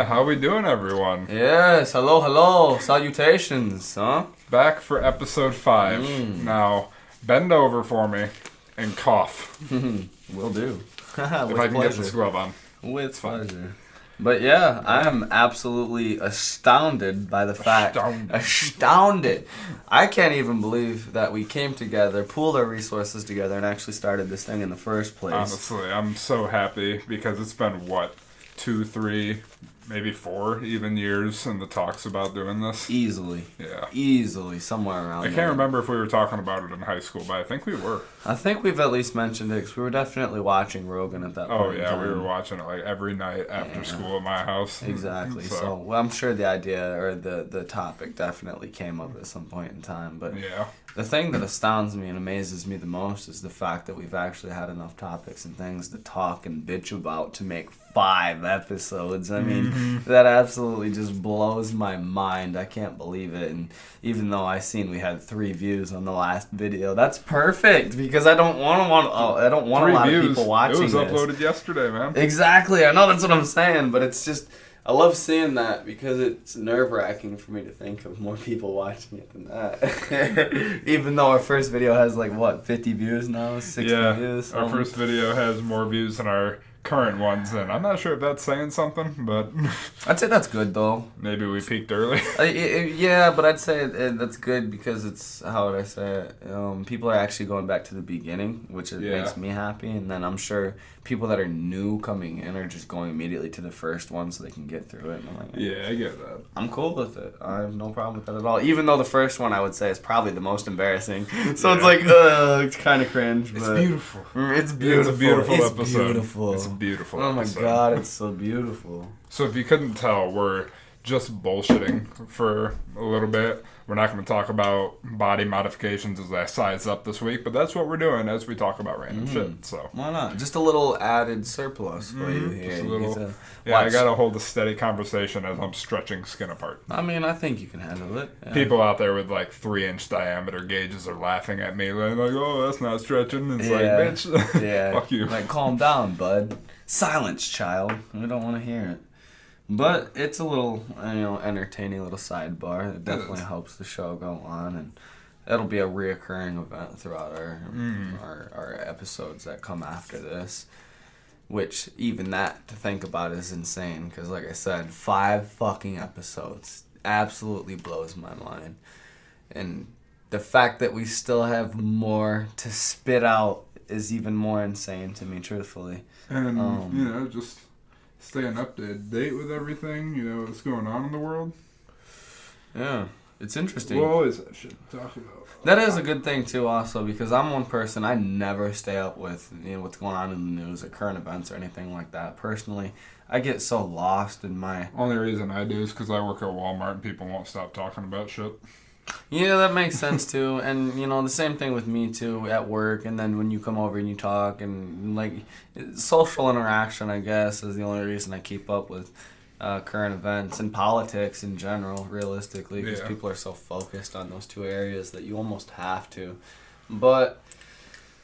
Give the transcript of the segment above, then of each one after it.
How we doing, everyone? Yes, hello, salutations, huh? Back for episode 5. Now, bend over for me and cough. Will do. If I can get this glove on. With pleasure. But yeah, I am absolutely astounded by the fact. Astounded. I can't even believe that we came together, pooled our resources together, and actually started this thing in the first place. Honestly, I'm so happy because it's been, 2, 3, maybe 4 even years in the talks about doing this? Easily. Yeah. Easily, somewhere around there. I can't remember if we were talking about it in high school, but I think we were. I think we've at least mentioned it because we were definitely watching Rogan at that point. Oh, yeah, we were watching it like every night after school at my house. Exactly. So well, I'm sure the idea or the topic definitely came up at some point in time. But yeah. The thing that astounds me and amazes me the most is the fact that we've actually had enough topics and things to talk and bitch about to make 5 episodes. I mean, that absolutely just blows my mind. I can't believe it. And even though I seen we had 3 views on the last video, that's perfect because I don't want a lot of people watching. It was uploaded yesterday, man. Exactly. I know that's what I'm saying, but it's just I love seeing that because it's nerve-wracking for me to think of more people watching it than that. Even though our first video has 50 views now, 60 views. Our first video has more views than our current ones, and I'm not sure if that's saying something, but I'd say that's good though. Maybe we peaked early. Yeah, but I'd say that's good because it's, how would I say it? People are actually going back to the beginning, which makes me happy, and then I'm sure people that are new coming in are just going immediately to the first one so they can get through it. And I'm like, yeah, I get that. I'm cool with it. I have no problem with that at all. Even though the first one I would say is probably the most embarrassing, so it's like it's kind of cringe. But it's beautiful. It's beautiful. It's a beautiful it's episode. Beautiful. It's a beautiful. Oh my episode. God, it's so beautiful. So if you couldn't tell, we're just bullshitting for a little bit. We're not going to talk about body modifications as I size up this week, but that's what we're doing as we talk about random shit. So why not? Just a little added surplus for you here. Just a little. I got to hold a steady conversation as I'm stretching skin apart. I mean, I think you can handle it. Yeah. People out there with 3-inch diameter gauges are laughing at me like, oh, that's not stretching. It's like, bitch, fuck you. Like, calm down, bud. Silence, child. We don't want to hear it. But it's a little, entertaining little sidebar. It definitely helps the show go on, and it'll be a reoccurring event throughout our episodes that come after this. Which, even that, to think about, is insane. Because, like I said, 5 fucking episodes absolutely blows my mind. And the fact that we still have more to spit out is even more insane to me, truthfully. And, just staying up to date with everything, what's going on in the world. Yeah, it's interesting. We'll always have shit to talk about. That is a good thing, too, also, because I'm one person, I never stay up with what's going on in the news or current events or anything like that. Personally, I get so lost in my... Only reason I do is because I work at Walmart and people won't stop talking about shit. Yeah, that makes sense, too. And, the same thing with me, too, at work. And then when you come over and you talk and, social interaction, I guess, is the only reason I keep up with current events and politics in general, realistically, because people are so focused on those 2 areas that you almost have to. But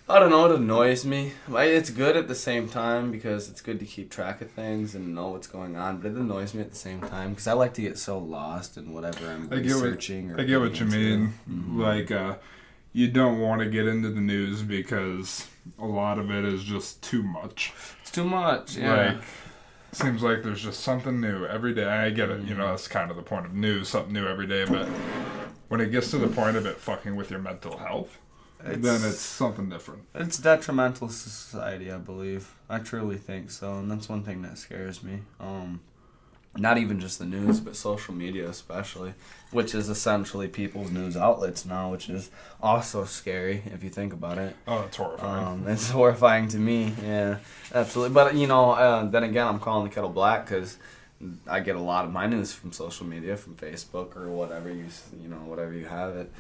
I don't know, it annoys me. It's good at the same time because it's good to keep track of things and know what's going on, but it annoys me at the same time because I like to get so lost in whatever I'm researching. I get what you mean. Mm-hmm. You don't want to get into the news because a lot of it is just too much. It's too much, yeah. Seems like there's just something new every day. I get it, that's kind of the point of news, something new every day, but when it gets to the point of it fucking with your mental health, then it's something different. It's detrimental to society, I believe. I truly think so, and that's one thing that scares me. Not even just the news, but social media especially, which is essentially people's news outlets now, which is also scary if you think about it. Oh, it's horrifying. It's horrifying to me, yeah, absolutely. But, then again, I'm calling the kettle black because I get a lot of my news from social media, from Facebook or whatever whatever you have it.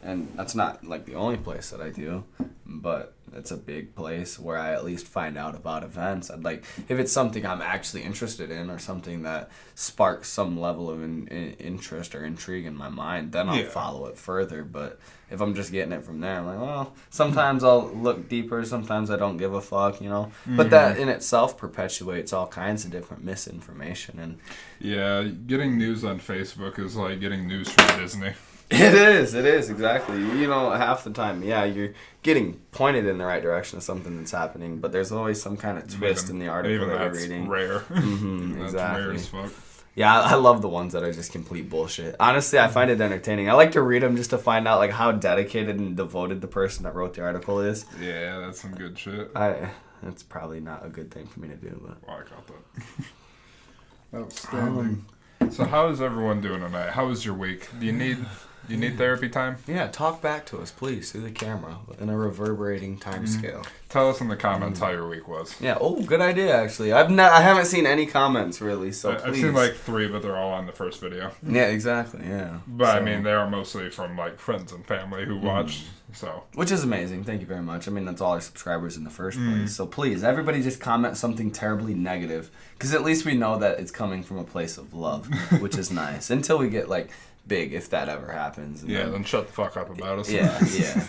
and that's not like the only place that I do, but it's a big place where I at least find out about events. I'd like, if it's something I'm actually interested in or something that sparks some level of interest or intrigue in my mind, then I'll follow it further. But if I'm just getting it from there, I'm like, well, sometimes I'll look deeper, sometimes I don't give a fuck, you know. But that in itself perpetuates all kinds of different misinformation. And yeah, getting news on Facebook is like getting news from Disney. It is, exactly. You know, half the time, yeah, you're getting pointed in the right direction of something that's happening, but there's always some kind of twist in the article that you're reading. Rare. Mm-hmm, that's exactly. rare as fuck. Yeah, I love the ones that are just complete bullshit. Honestly, I find it entertaining. I like to read them just to find out like how dedicated and devoted the person that wrote the article is. Yeah, that's some good shit. That's probably not a good thing for me to do, but... Well, I got that. Outstanding. So how is everyone doing tonight? How was your week? Do you need therapy time? Yeah, talk back to us, please, through the camera in a reverberating time scale. Tell us in the comments how your week was. Yeah. Oh, good idea. Actually, I haven't seen any comments really. So I've seen like 3, but they're all on the first video. Yeah, exactly. Yeah. But I mean, they are mostly from like friends and family who watch. So. Which is amazing. Thank you very much. I mean, that's all our subscribers in the first place. So please, everybody, just comment something terribly negative, because at least we know that it's coming from a place of love, which is nice. Until we get like big, if that ever happens. And then shut the fuck up about us. Yeah.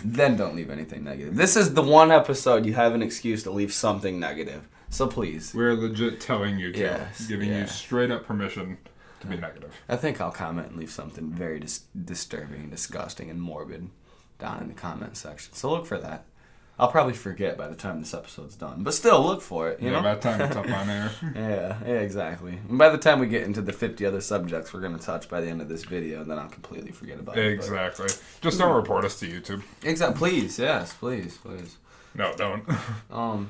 Then don't leave anything negative. This is the one episode you have an excuse to leave something negative. So please. We're legit telling you to. Yes, giving you straight up permission to be negative. I think I'll comment and leave something very disturbing, disgusting, and morbid down in the comment section. So look for that. I'll probably forget by the time this episode's done. But still, look for it, you know? By the time it's up on air. Yeah, exactly. And by the time we get into the 50 other subjects we're going to touch by the end of this video, then I'll completely forget about it. Exactly. Just don't report us to YouTube. Exactly. Please, yes, please. No, don't. Yeah.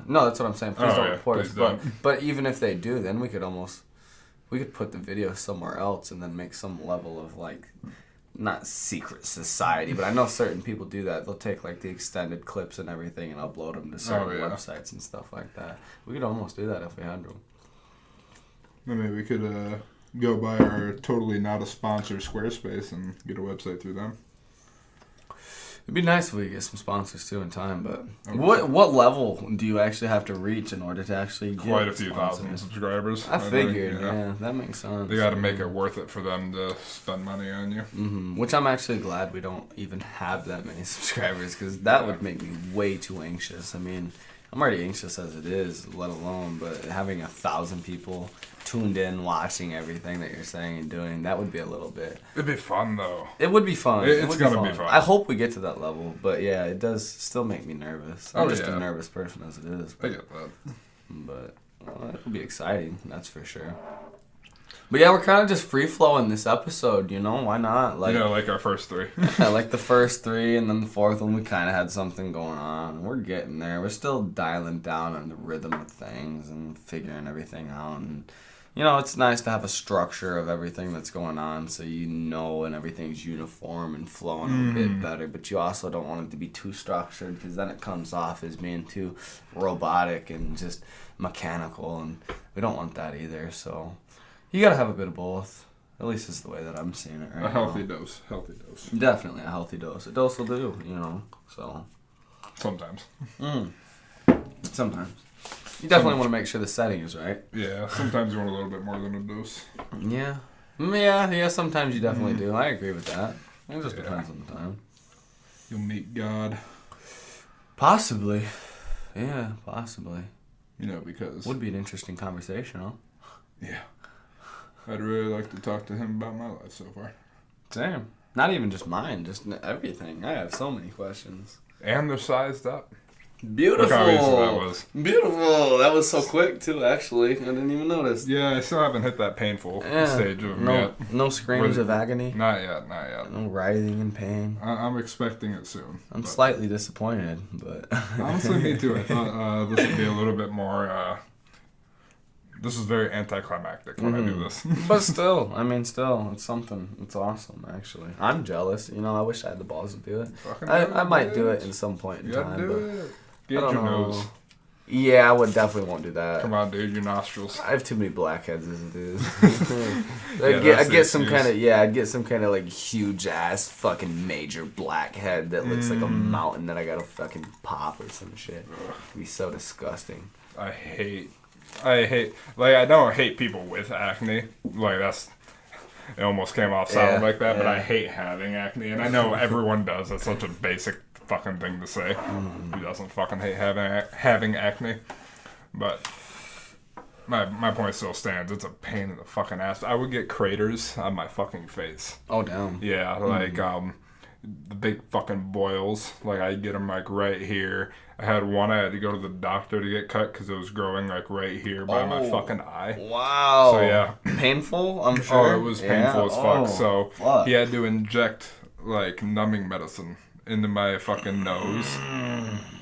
No, that's what I'm saying. Please don't report us. Don't. But even if they do, then we could put the video somewhere else and then make some level of like... not secret society, but I know certain people do that. They'll take like the extended clips and everything and upload them to certain websites and stuff like that. We could almost do that if we had to. I mean, we could go buy our totally not a sponsor Squarespace and get a website through them. It'd be nice if we could get some sponsors too in time, but what level do you actually have to reach in order to actually get quite a few thousand subscribers? I figured, yeah, that makes sense. They got to make it worth it for them to spend money on you. Which I'm actually glad we don't even have that many subscribers, because that would make me way too anxious. I mean, I'm already anxious as it is, let alone, but having 1,000 people tuned in, watching everything that you're saying and doing, that would be a little bit... It'd be fun, though. It would be fun. It's going to be fun. I hope we get to that level, but yeah, it does still make me nervous. I'm just a nervous person as it is. I get that. But it'll be exciting, that's for sure. But yeah, we're kind of just free-flowing this episode, you know? Why not? Like, like our first 3. like the first 3, and then the 4th one, we kind of had something going on. We're getting there. We're still dialing down on the rhythm of things and figuring everything out. And, you know, it's nice to have a structure of everything that's going on so you know and everything's uniform and flowing a bit better. But you also don't want it to be too structured, because then it comes off as being too robotic and just mechanical, and we don't want that either, so... You gotta have a bit of both. At least it's the way that I'm seeing it right now. A healthy dose. Definitely a healthy dose. A dose will do, you know, so. Sometimes. Sometimes. You definitely want to make sure the setting is right. Yeah, sometimes you want a little bit more than a dose. Yeah. Yeah, sometimes you definitely do. I agree with that. It just depends on the time. You'll meet God. Possibly. Yeah, possibly. You know, because... Would be an interesting conversation, huh? Yeah. I'd really like to talk to him about my life so far. Same. Not even just mine, just everything. I have so many questions. And they're sized up. Beautiful. Look how easy that was. Beautiful. That was so quick, too, actually. I didn't even notice. Yeah, I still haven't hit that painful stage of yet. No screams of agony? Not yet. No writhing in pain? I'm expecting it soon. I'm slightly disappointed, but... Honestly, me too. I thought this would be a little bit more... This is very anticlimactic when I do this. But still, it's something. It's awesome, actually. I'm jealous. You know, I wish I had the balls to do it. I might do it in some point in time. Get your nose. Yeah, I would definitely won't do that. Come on, dude, your nostrils. I have too many blackheads as it is. Yeah, I'd get some kind of like huge ass fucking major blackhead that looks like a mountain that I gotta fucking pop or some shit. It'd be so disgusting. I hate, like, I don't hate people with acne. Like, it almost came off sounding like that, but I hate having acne. And I know everyone does. That's such a basic fucking thing to say. Who doesn't fucking hate having acne? But my point still stands. It's a pain in the fucking ass. I would get craters on my fucking face. Oh, damn. Yeah, like, the big fucking boils. Like, I get them, like, right here. I had one I had to go to the doctor to get cut because it was growing, like, right here by my fucking eye. Wow. So, yeah. Painful, I'm sure. Oh, it was painful as fuck. So, he had to inject, like, numbing medicine into my fucking nose.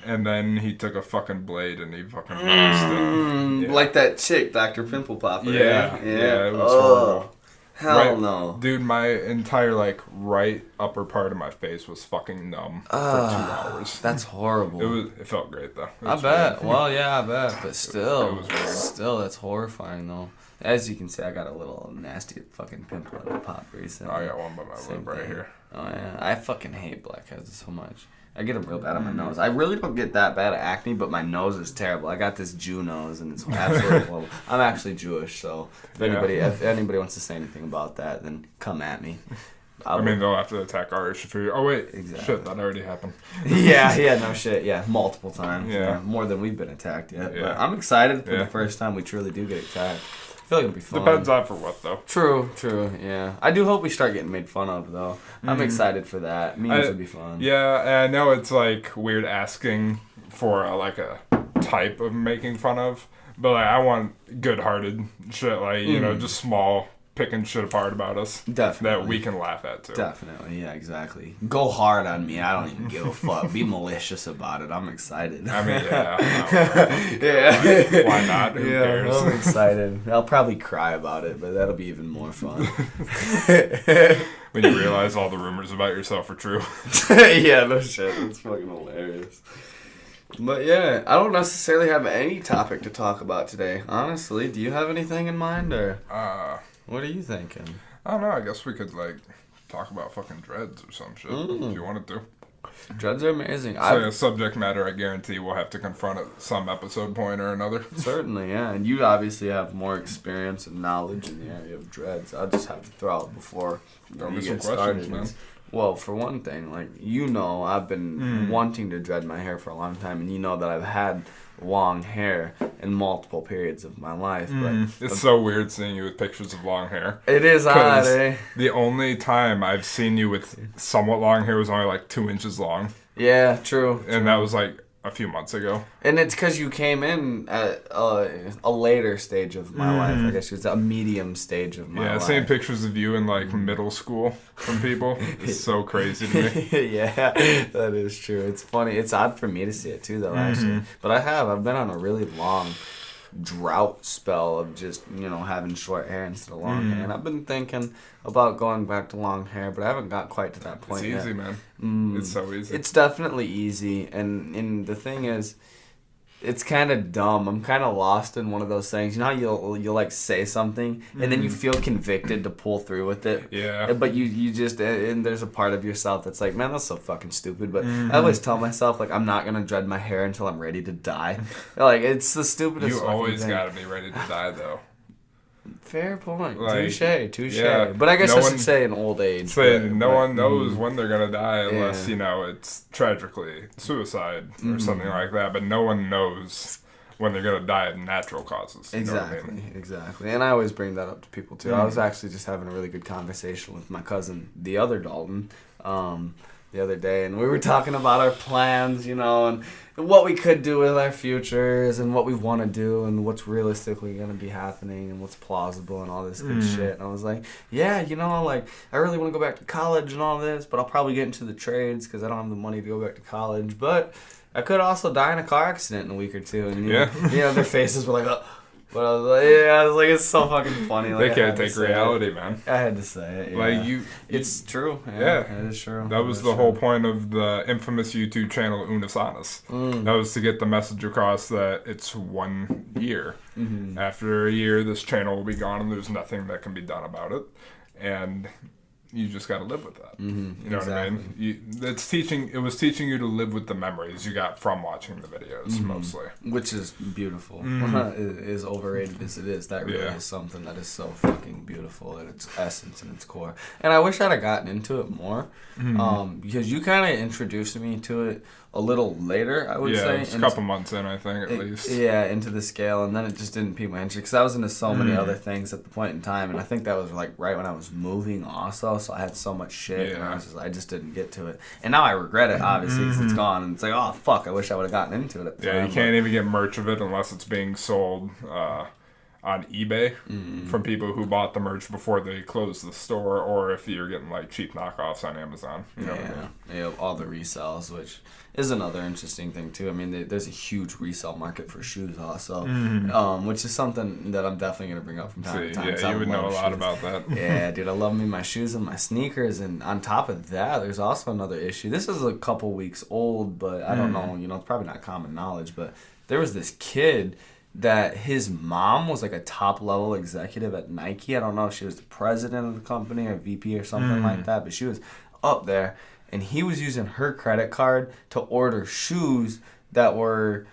And then he took a fucking blade and he fucking raised it. Yeah. Like that chick, Dr. Pimple Popper. Yeah, it was horrible. Hell no. Dude, my entire, like, right upper part of my face was fucking numb for 2 hours. That's horrible. It felt great, though. I bet. Weird. Well, yeah, I bet. But still, that's horrifying, though. As you can see, I got a little nasty fucking pimple on the pop recently. I got one by my lip right here. Oh, yeah. I fucking hate blackheads so much. I get them real bad on my nose. I really don't get that bad at acne, but my nose is terrible. I got this Jew nose, and it's absolutely horrible. I'm actually Jewish, so if anybody wants to say anything about that, then come at me. I mean, they'll have to attack our issue for you. Oh, wait. Exactly. Shit, that already happened. Yeah, no shit. Yeah, multiple times. Yeah. More than we've been attacked yet. Yeah. But I'm excited for the first time we truly do get attacked. I feel like it'll be fun. Depends on for what, though. True, yeah. I do hope we start getting made fun of, though. I'm excited for that. Memes would be fun. Yeah, and I know it's, like, weird asking for, like, a type of making fun of, but, like, I want good-hearted shit, like, you know, just small, picking shit apart about us. Definitely. That we can laugh at, too. Definitely, yeah, exactly. Go hard on me. I don't even give a fuck. Be malicious about it. I'm excited. I mean, yeah. Why not? Who cares? I'm excited. I'll probably cry about it, but that'll be even more fun. When you realize all the rumors about yourself are true. Yeah, no shit. It's fucking hilarious. But yeah, I don't necessarily have any topic to talk about today. Honestly, do you have anything in mind, or what are you thinking? I don't know. I guess we could, like, talk about fucking dreads or some shit if you wanted to. Dreads are amazing. So a subject matter I guarantee we'll have to confront at some episode point or another. Certainly, yeah. And you obviously have more experience and knowledge in the area of dreads. I'll just have to throw out before you get started. Man. Well, for one thing, like, you know, I've been wanting to dread my hair for a long time, and you know that I've had long hair in multiple periods of my life. But it's so weird seeing you with pictures of long hair. It is odd, eh? The only time I've seen you with somewhat long hair was only like 2 inches long. Yeah, true. And that was like a few months ago. And it's because you came in at a later stage of my life. I guess it's a medium stage of my life. Yeah, seeing pictures of you in like middle school from people is so crazy to me. Yeah, that is true. It's funny. It's odd for me to see it too, though, actually. But I've been on a really long drought spell of just, you know, having short hair instead of long hair. And I've been thinking about going back to long hair, but I haven't got quite to that point yet. It's easy, man. It's so easy. It's definitely easy, and the thing is, it's kind of dumb. I'm kind of lost in one of those things. You know how you'll like say something, and then you feel convicted to pull through with it? Yeah. But you just, and there's a part of yourself that's like, man, that's so fucking stupid. But I always tell myself, like, I'm not going to dread my hair until I'm ready to die. Like, it's the stupidest You fucking always thing. gotta be ready to die, though. Fair point. Like, Touche. Yeah, but I guess I should say in old age. No one knows when they're gonna die unless, you know, it's tragically suicide or something like that. But no one knows when they're gonna die of natural causes. Exactly, you know what I mean? exactly. And I always bring that up to people too. I was actually just having a really good conversation with my cousin, the other Dalton, the other day, and we were talking about our plans, you know, and what we could do with our futures, and what we want to do, and what's realistically going to be happening, and what's plausible, and all this good shit. And I was like, yeah, you know, like, I really want to go back to college and all this, but I'll probably get into the trades because I don't have the money to go back to college. But I could also die in a car accident in a week or two. And, you know, their faces were like, But I was like, it's so fucking funny. Like, they can't take reality, man. I had to say it. Yeah. Like it's true. Yeah, it is true. That was the whole point of the infamous YouTube channel Unisanas. That was to get the message across that it's 1 year. Mm-hmm. After a year, this channel will be gone, and there's nothing that can be done about it. And you just got to live with that. Mm-hmm. You know what I mean? It was teaching you to live with the memories you got from watching the videos, mostly. Which is beautiful. As overrated as it is, that really is something that is so fucking beautiful at its essence and its core. And I wish I'd have gotten into it more, because you kind of introduced me to it a little later, I would say. It's a couple months in, I think, at least. Yeah, into the scale, and then it just didn't pique my interest, because I was into so many other things at the point in time, and I think that was like right when I was moving also, so I had so much shit, and I just didn't get to it. And now I regret it, obviously, because it's gone, and it's like, oh, fuck, I wish I would have gotten into it at the time. You can't even get merch of it unless it's being sold on eBay from people who bought the merch before they closed the store, or if you're getting like cheap knockoffs on Amazon. You know what I mean? Yeah, all the resells, which is another interesting thing too. I mean, there's a huge resale market for shoes also, which is something that I'm definitely going to bring up from time to time. Yeah, you would know a lot about that. Yeah, dude, I love me my shoes and my sneakers, and on top of that, there's also another issue. This is a couple weeks old, but I don't know, it's probably not common knowledge, but there was this kid that his mom was like a top level executive at Nike. I don't know if she was the president of the company or VP or something like that, but she was up there, and he was using her credit card to order shoes that were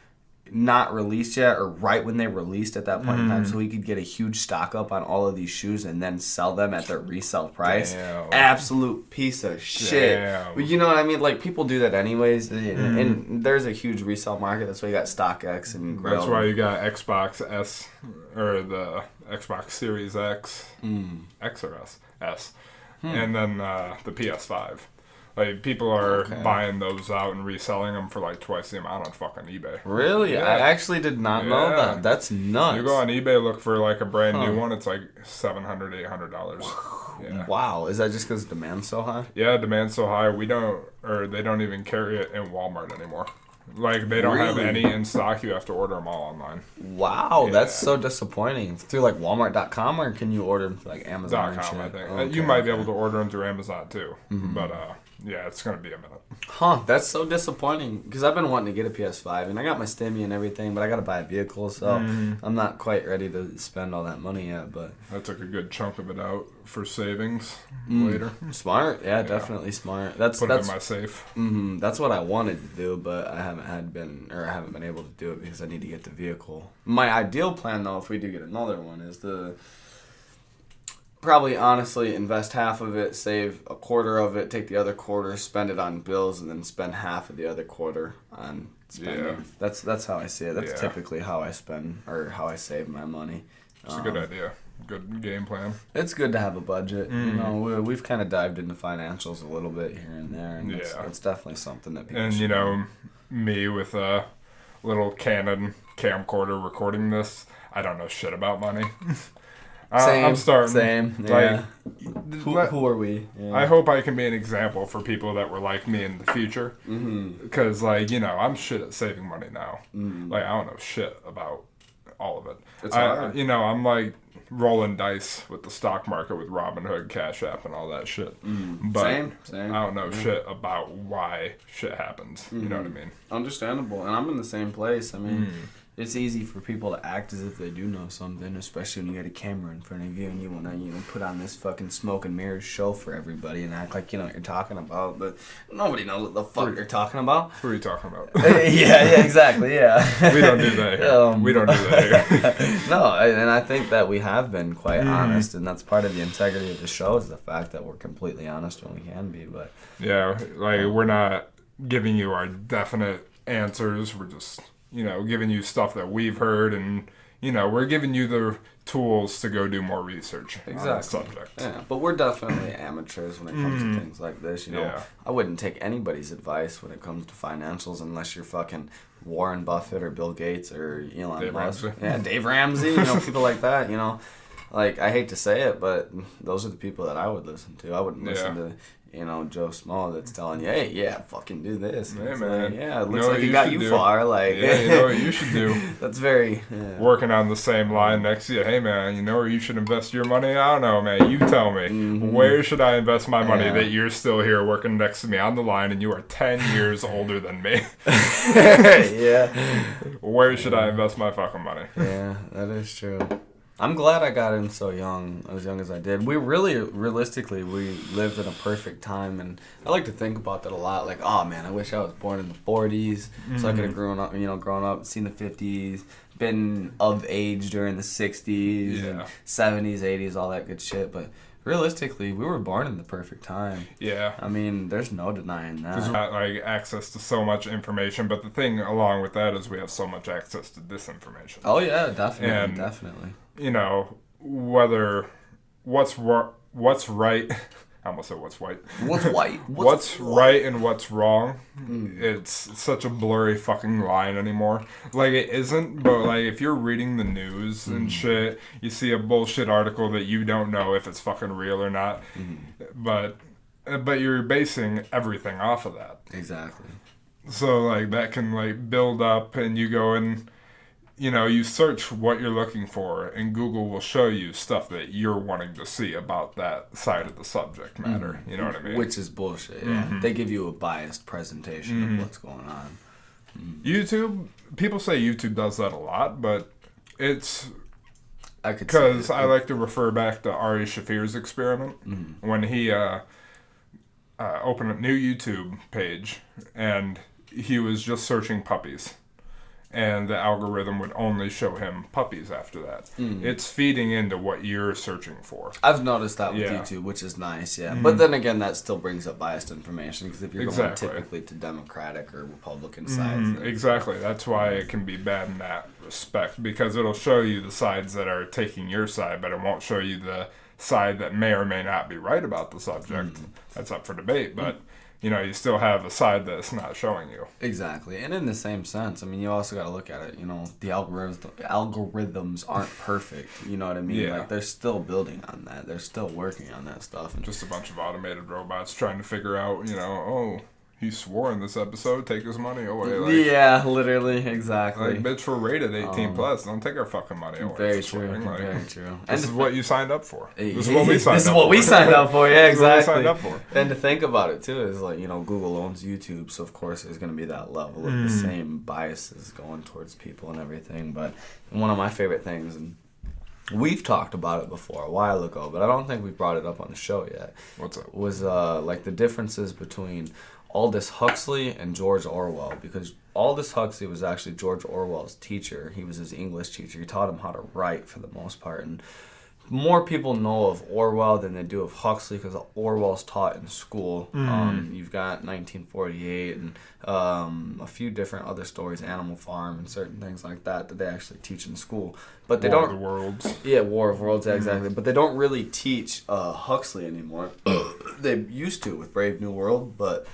not released yet, or right when they released at that point in time, so he could get a huge stock up on all of these shoes and then sell them at their resale price. Damn. Absolute piece of shit. But you know what I mean? Like, people do that anyways, and there's a huge resale market. That's why you got StockX and Grail. That's why you got Xbox S, or the Xbox Series X, X or S, and then the PS5. Like, people are buying those out and reselling them for like twice the amount on fucking eBay. Really? Yeah. I actually did not know that. That's nuts. You go on eBay, look for like a brand new one, it's like $700, $800. Yeah. Wow. Is that just because demand's so high? Yeah, demand's so high. They don't even carry it in Walmart anymore. Like, they don't have any in stock. You have to order them all online. Wow, that's so disappointing. Through like Walmart.com, or can you order them through like Amazon? .com, I think. You might be able to order them through Amazon too, but yeah, it's gonna be a minute. Huh? That's so disappointing, because I've been wanting to get a PS5, and I got my Stimmy and everything, but I gotta buy a vehicle, so I'm not quite ready to spend all that money yet. But I took a good chunk of it out for savings later. Smart, yeah, definitely smart. That's it in my safe. That's what I wanted to do, but I haven't been able to do it because I need to get the vehicle. My ideal plan, though, if we do get another one, is to probably honestly invest half of it, save a quarter of it, take the other quarter, spend it on bills, and then spend half of the other quarter on spending. Yeah. That's how I see it. That's typically how I spend, or how I save my money. It's a good idea. Good game plan. It's good to have a budget. You know, we've kind of dived into financials a little bit here and there, and it's definitely something that people should know. Me with a little Canon camcorder recording this, I don't know shit about money. I'm starting. Same. Like, who are we? Yeah. I hope I can be an example for people that were like me in the future. Because, like, I'm shit at saving money now. Like, I don't know shit about all of it. It's hard. I'm like rolling dice with the stock market with Robinhood, Cash App, and all that shit. But Same. I don't know shit about why shit happens. You know what I mean? Understandable. And I'm in the same place. I mean, it's easy for people to act as if they do know something, especially when you got a camera in front of you and you want to, put on this fucking smoke and mirrors show for everybody and act like you know what you're talking about. But nobody knows what the fuck you're talking about. Who are you talking about? yeah, exactly, yeah. We don't do that here. We don't do that here. No, and I think that we have been quite honest, and that's part of the integrity of the show, is the fact that we're completely honest when we can be. But yeah, like, we're not giving you our definite answers. We're just giving you stuff that we've heard, and we're giving you the tools to go do more research on the subject. Yeah, but we're definitely amateurs when it comes to things like this. I wouldn't take anybody's advice when it comes to financials unless you're fucking Warren Buffett or Bill Gates or Elon Musk. Yeah, Dave Ramsey, people like that. Like, I hate to say it, but those are the people that I would listen to. I wouldn't listen to Joe Small that's telling you, hey, yeah, fucking do this. Hey, man. Yeah, it looks like it got you far. Like, yeah, you know what you should do. That's very... Working on the same line next to you. Hey, man, you know where you should invest your money? I don't know, man. You tell me. Mm-hmm. Where should I invest my money that you're still here working next to me on the line and you are 10 years older than me? Yeah. Where should I invest my fucking money? Yeah, that is true. I'm glad I got in so young as I did. Realistically, we lived in a perfect time, and I like to think about that a lot. Like, oh man, I wish I was born in the 40s, so I could have grown up, seen the 50s, been of age during the 60s, and 70s, 80s, all that good shit. But realistically, we were born in the perfect time. Yeah. I mean, there's no denying that. Because we got access to so much information, but the thing along with that is we have so much access to disinformation. Oh yeah, definitely, and, definitely. Whether what's right, I almost said what's white. What's white? What's right and what's wrong? It's such a blurry fucking line anymore. Like, it isn't, but like if you're reading the news and shit, you see a bullshit article that you don't know if it's fucking real or not, but you're basing everything off of that. Exactly. So like that can build up, and you go and you search what you're looking for, and Google will show you stuff that you're wanting to see about that side of the subject matter. You know what I mean? Which is bullshit, yeah. They give you a biased presentation of what's going on. YouTube, people say YouTube does that a lot, but it's... Because I like to refer back to Ari Shaffir's experiment when he opened a new YouTube page, and he was just searching puppies. And the algorithm would only show him puppies after that. It's feeding into what you're searching for. I've noticed that with YouTube, which is nice, yeah. But then again, that still brings up biased information, because if you're going typically to Democratic or Republican sides... Exactly. That's why it can be bad in that respect, because it'll show you the sides that are taking your side, but it won't show you the side that may or may not be right about the subject. That's up for debate, but... you still have a side that's not showing you. Exactly. And in the same sense, I mean, you also got to look at it, the algorithms aren't perfect. You know what I mean? Yeah. Like, they're still building on that. They're still working on that stuff. And just a bunch of automated robots trying to figure out, oh, he swore in this episode, take his money away. Yeah, literally, exactly. Like, bitch, we're rated 18 plus. Don't take our fucking money away. Very true. Very true. This is what you signed up for. This is what we signed up for. Yeah, exactly. This is what we signed up for. And to think about it too is Google owns YouTube, so of course there's going to be that level of the same biases going towards people and everything. But one of my favorite things, and we've talked about it before a while ago, but I don't think we brought it up on the show yet. What's up? Was the differences between Aldous Huxley and George Orwell, because Aldous Huxley was actually George Orwell's teacher. He was his English teacher. He taught him how to write for the most part. And more people know of Orwell than they do of Huxley, because Orwell's taught in school. You've got 1948 and a few different other stories, Animal Farm and certain things like that they actually teach in school. But they War don't. of the Worlds. Yeah, War of Worlds, exactly. But they don't really teach Huxley anymore. They used to with Brave New World, but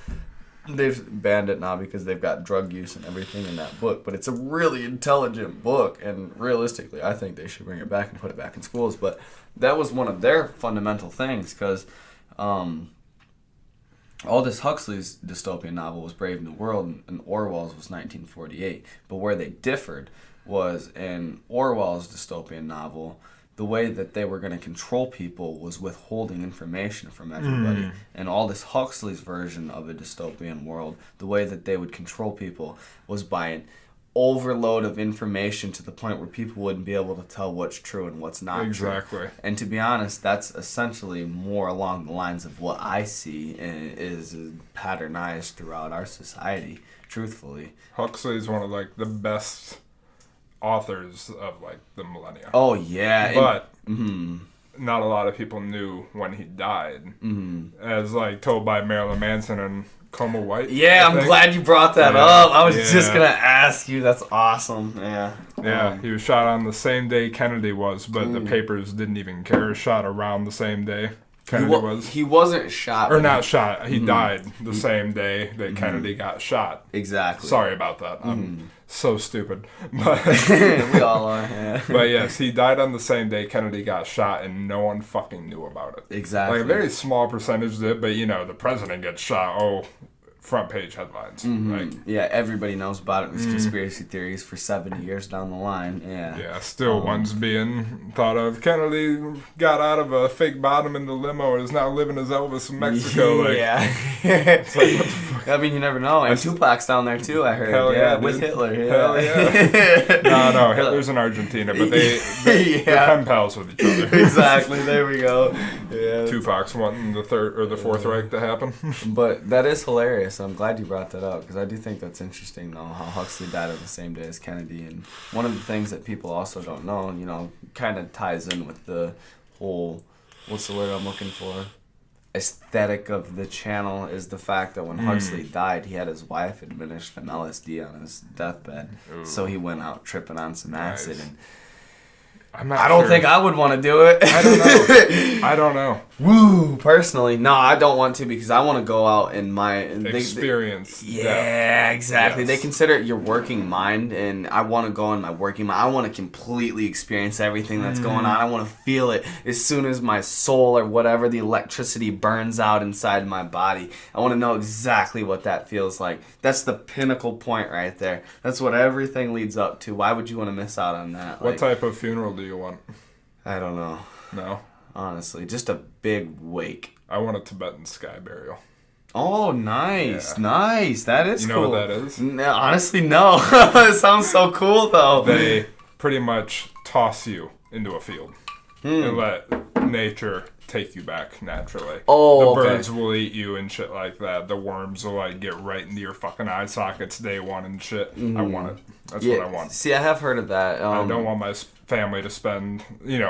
they've banned it now because they've got drug use and everything in that book. But it's a really intelligent book, and realistically, I think they should bring it back and put it back in schools. But that was one of their fundamental things, because Aldous Huxley's dystopian novel was Brave New World, and Orwell's was 1948. But where they differed was in Orwell's dystopian novel, the way that they were going to control people was withholding information from everybody. And Aldous Huxley's version of a dystopian world, the way that they would control people was by an overload of information to the point where people wouldn't be able to tell what's true and what's not Exactly. true. And to be honest, that's essentially more along the lines of what I see is patternized throughout our society, truthfully. Huxley is one of the best authors of the millennia. Oh yeah, but not a lot of people knew when he died, as told by Marilyn Manson and Coma White. Yeah, I'm glad you brought that up. I was just gonna ask you. That's awesome. Yeah. He was shot on the same day Kennedy was, but the papers didn't even care. Shot around the same day. Kennedy was? He wasn't shot. Or not shot. He died the same day that Kennedy got shot. Exactly. Sorry about that. I'm so stupid. But we all are, yeah. But yes, he died on the same day Kennedy got shot, and no one fucking knew about it. Exactly. Like, a very small percentage did, but, the president gets shot. Oh, front page headlines. Yeah, everybody knows about it. There's conspiracy theories for 70 years down the line. Yeah, still one's being thought of. Kennedy got out of a fake bottom in the limo and is now living as Elvis in Mexico. It's like, what the fuck? I mean, you never know. And Tupac's down there too, I heard. Hell yeah, with Hitler. Yeah. Hell yeah. No, Hitler's in Argentina, but they're pen pals with each other. Exactly, there we go. Yeah. Tupac's wanting the third or the fourth Reich to happen. But that is hilarious. I'm glad you brought that up because I do think that's interesting, though, how Huxley died on the same day as Kennedy. And one of the things that people also don't know, kind of ties in with the whole, what's the word I'm looking for? Aesthetic of the channel is the fact that when Huxley died, he had his wife administer him LSD on his deathbed. Ooh. So he went out tripping on some acid. And I don't think I would want to do it. I don't know. Woo! Personally, no, I don't want to because I want to go out in my experience. Yeah, exactly. Yes. They consider it your working mind, and I want to go in my working mind. I want to completely experience everything that's going on. I want to feel it as soon as my soul or whatever the electricity burns out inside my body. I want to know exactly what that feels like. That's the pinnacle point right there. That's what everything leads up to. Why would you want to miss out on that? What type of funeral do you want? I don't know. No? Honestly, just a big wake. I want a Tibetan sky burial. Oh, nice. Yeah. Nice. That is cool. You know what that is? Honestly, no. It sounds so cool, though. They pretty much toss you into a field and let nature take you back naturally. Oh, the birds will eat you and shit like that. The worms will get right into your fucking eye sockets day one and shit. I want it. That's what I want. See, I have heard of that. I don't want my family to spend,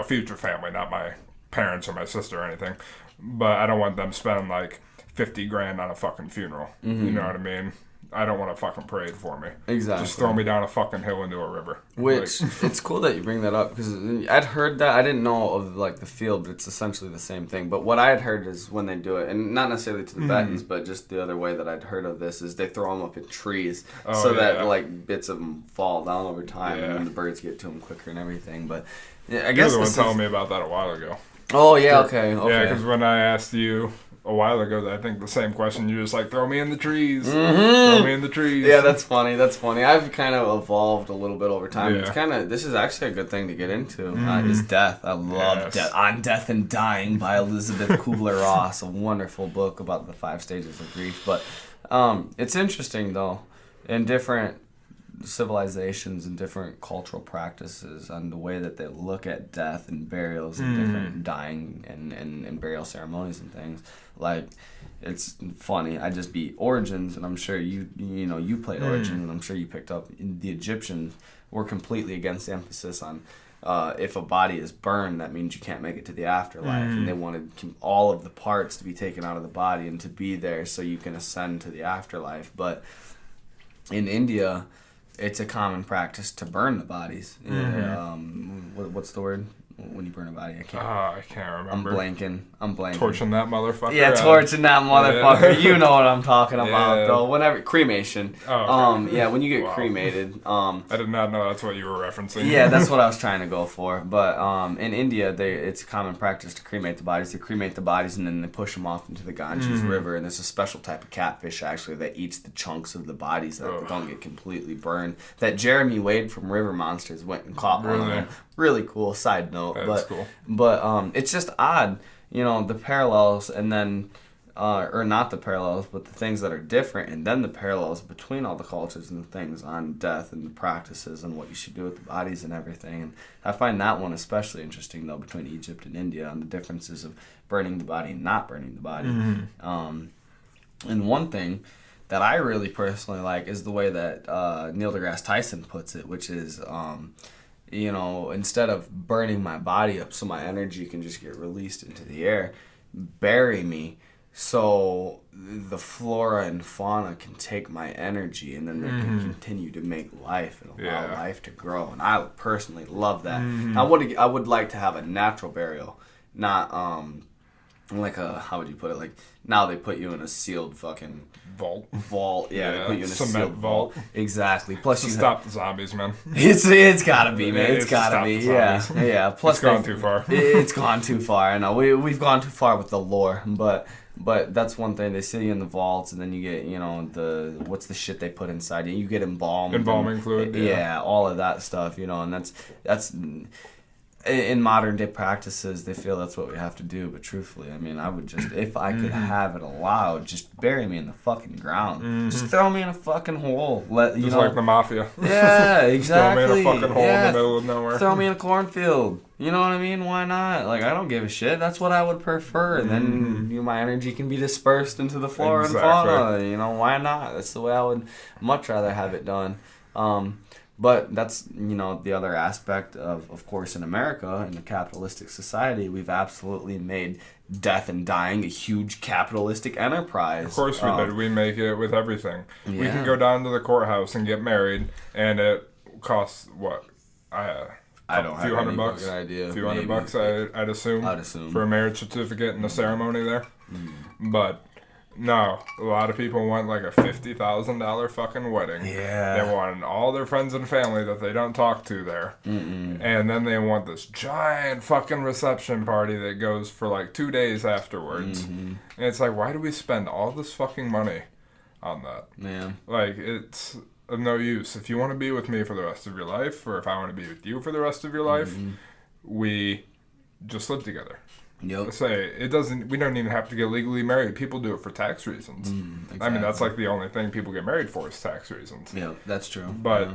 future family, not my parents or my sister or anything, but I don't want them spending like $50,000 on a fucking funeral. You know what I mean? I don't want a fucking parade for me. Exactly. Just throw me down a fucking hill into a river. Which, it's cool that you bring that up, because I'd heard that. I didn't know of, the field, but it's essentially the same thing. But what I had heard is when they do it, and not necessarily to the Tibetans, but just the other way that I'd heard of this, is they throw them up in trees that, bits of them fall down over time, and then the birds get to them quicker and everything. But I guess you were the one telling me about that a while ago. Oh, yeah, okay. Yeah, because when I asked you a while ago, I think the same question, you just throw me in the trees. Mm-hmm. Throw me in the trees. Yeah, that's funny. I've kind of evolved a little bit over time. Yeah. This is actually a good thing to get into, is death. I love Death. On Death and Dying by Elizabeth Kubler-Ross, a wonderful book about the 5 stages of grief. But it's interesting, though, in different civilizations and different cultural practices on the way that they look at death and burials and different dying and burial ceremonies and things. It's funny. I just beat Origins, and I'm sure you played Origins, and I'm sure you picked up the Egyptians were completely against the emphasis on if a body is burned, that means you can't make it to the afterlife, and they wanted all of the parts to be taken out of the body and to be there so you can ascend to the afterlife. But in India, it's a common practice to burn the bodies. What's the word when you burn a body? I can't remember. I'm blanking. Torching that motherfucker. Yeah, torching that motherfucker. You know what I'm talking about, though. Whenever cremation. Oh, okay. When you get cremated. I did not know that's what you were referencing. Yeah, that's what I was trying to go for. But in India, it's a common practice to cremate the bodies. They cremate the bodies and then they push them off into the Ganges River. And there's a special type of catfish actually that eats the chunks of the bodies that don't get completely burned. That Jeremy Wade from River Monsters went and caught one of them. Really cool side note. That's cool. But it's just odd, the parallels and then, or not the parallels, but the things that are different, and then the parallels between all the cultures and the things on death and the practices and what you should do with the bodies and everything. And I find that one especially interesting, though, between Egypt and India on the differences of burning the body and not burning the body. And one thing that I really personally like is the way that Neil deGrasse Tyson puts it, which is... instead of burning my body up so my energy can just get released into the air, bury me so the flora and fauna can take my energy and then they can continue to make life and allow life to grow. And I personally love that. I would like to have a natural burial, not like a, how would you put it? Like, now they put you in a sealed fucking vault. Yeah, they put you in a sealed vault. Exactly. Plus, to stop the zombies, man. It's gotta be, man. It's gotta be. Yeah, yeah. Plus, it's gone too far. It's gone too far. I know we've gone too far with the lore, but that's one thing. They seal you in the vaults, and then you get, you know, what's the shit they put inside you? You get embalming fluid. Yeah, all of that stuff, you know, and that's. In modern day practices, they feel that's what we have to do. But truthfully, I mean, I would just, if I could have it allowed, just bury me in the fucking ground. Just throw me in a fucking hole. Like the mafia. Yeah, exactly. Throw me in a fucking hole in the middle of nowhere. Throw me in a cornfield. You know what I mean? Why not? Like, I don't give a shit. That's what I would prefer. And then my energy can be dispersed into the flora and fauna. You know, why not? That's the way I would much rather have it done. But that's, you know, the other aspect of course, in America, in a capitalistic society, we've absolutely made death and dying a huge capitalistic enterprise. Of course we did. We make it with everything. Yeah. We can go down to the courthouse and get married, and it costs, what? I don't have any fucking idea. A few $100, I'd assume. For a marriage certificate and a ceremony there. But... no, a lot of people want like a $50,000 fucking wedding. Yeah. They want all their friends and family that they don't talk to there. And then they want this giant fucking reception party that goes for like 2 days afterwards. And it's like, why do we spend all this fucking money on that? Yeah. Like, it's of no use. If you want to be with me for the rest of your life, or if I want to be with you for the rest of your life, we just live together. Yep. We don't even have to get legally married. People do it for tax reasons. Exactly. I mean, that's like the only thing people get married for is tax reasons. Yeah, that's true. But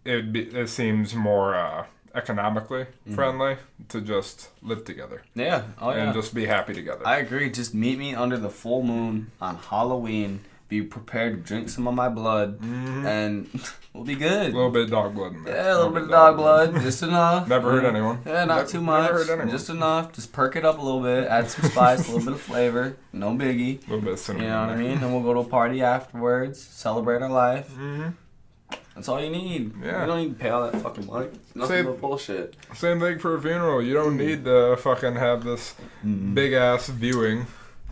it seems more economically friendly to just live together. Yeah. And just be happy together. I agree. Just meet me under the full moon on Halloween. Be prepared to drink some of my blood, and we'll be good. A little bit of dog blood in there. Yeah, a little bit of dog blood, just enough. Never hurt anyone. Yeah, not too much. Never hurt anyone. Just enough. Just perk it up a little bit. Add some spice, a little bit of flavor. No biggie. A little bit of cinnamon. You know what I mean? And we'll go to a party afterwards. Celebrate our life. That's all you need. Yeah. You don't need to pay all that fucking money. Nothing but bullshit. Same thing for a funeral. You don't need to fucking have this big ass viewing.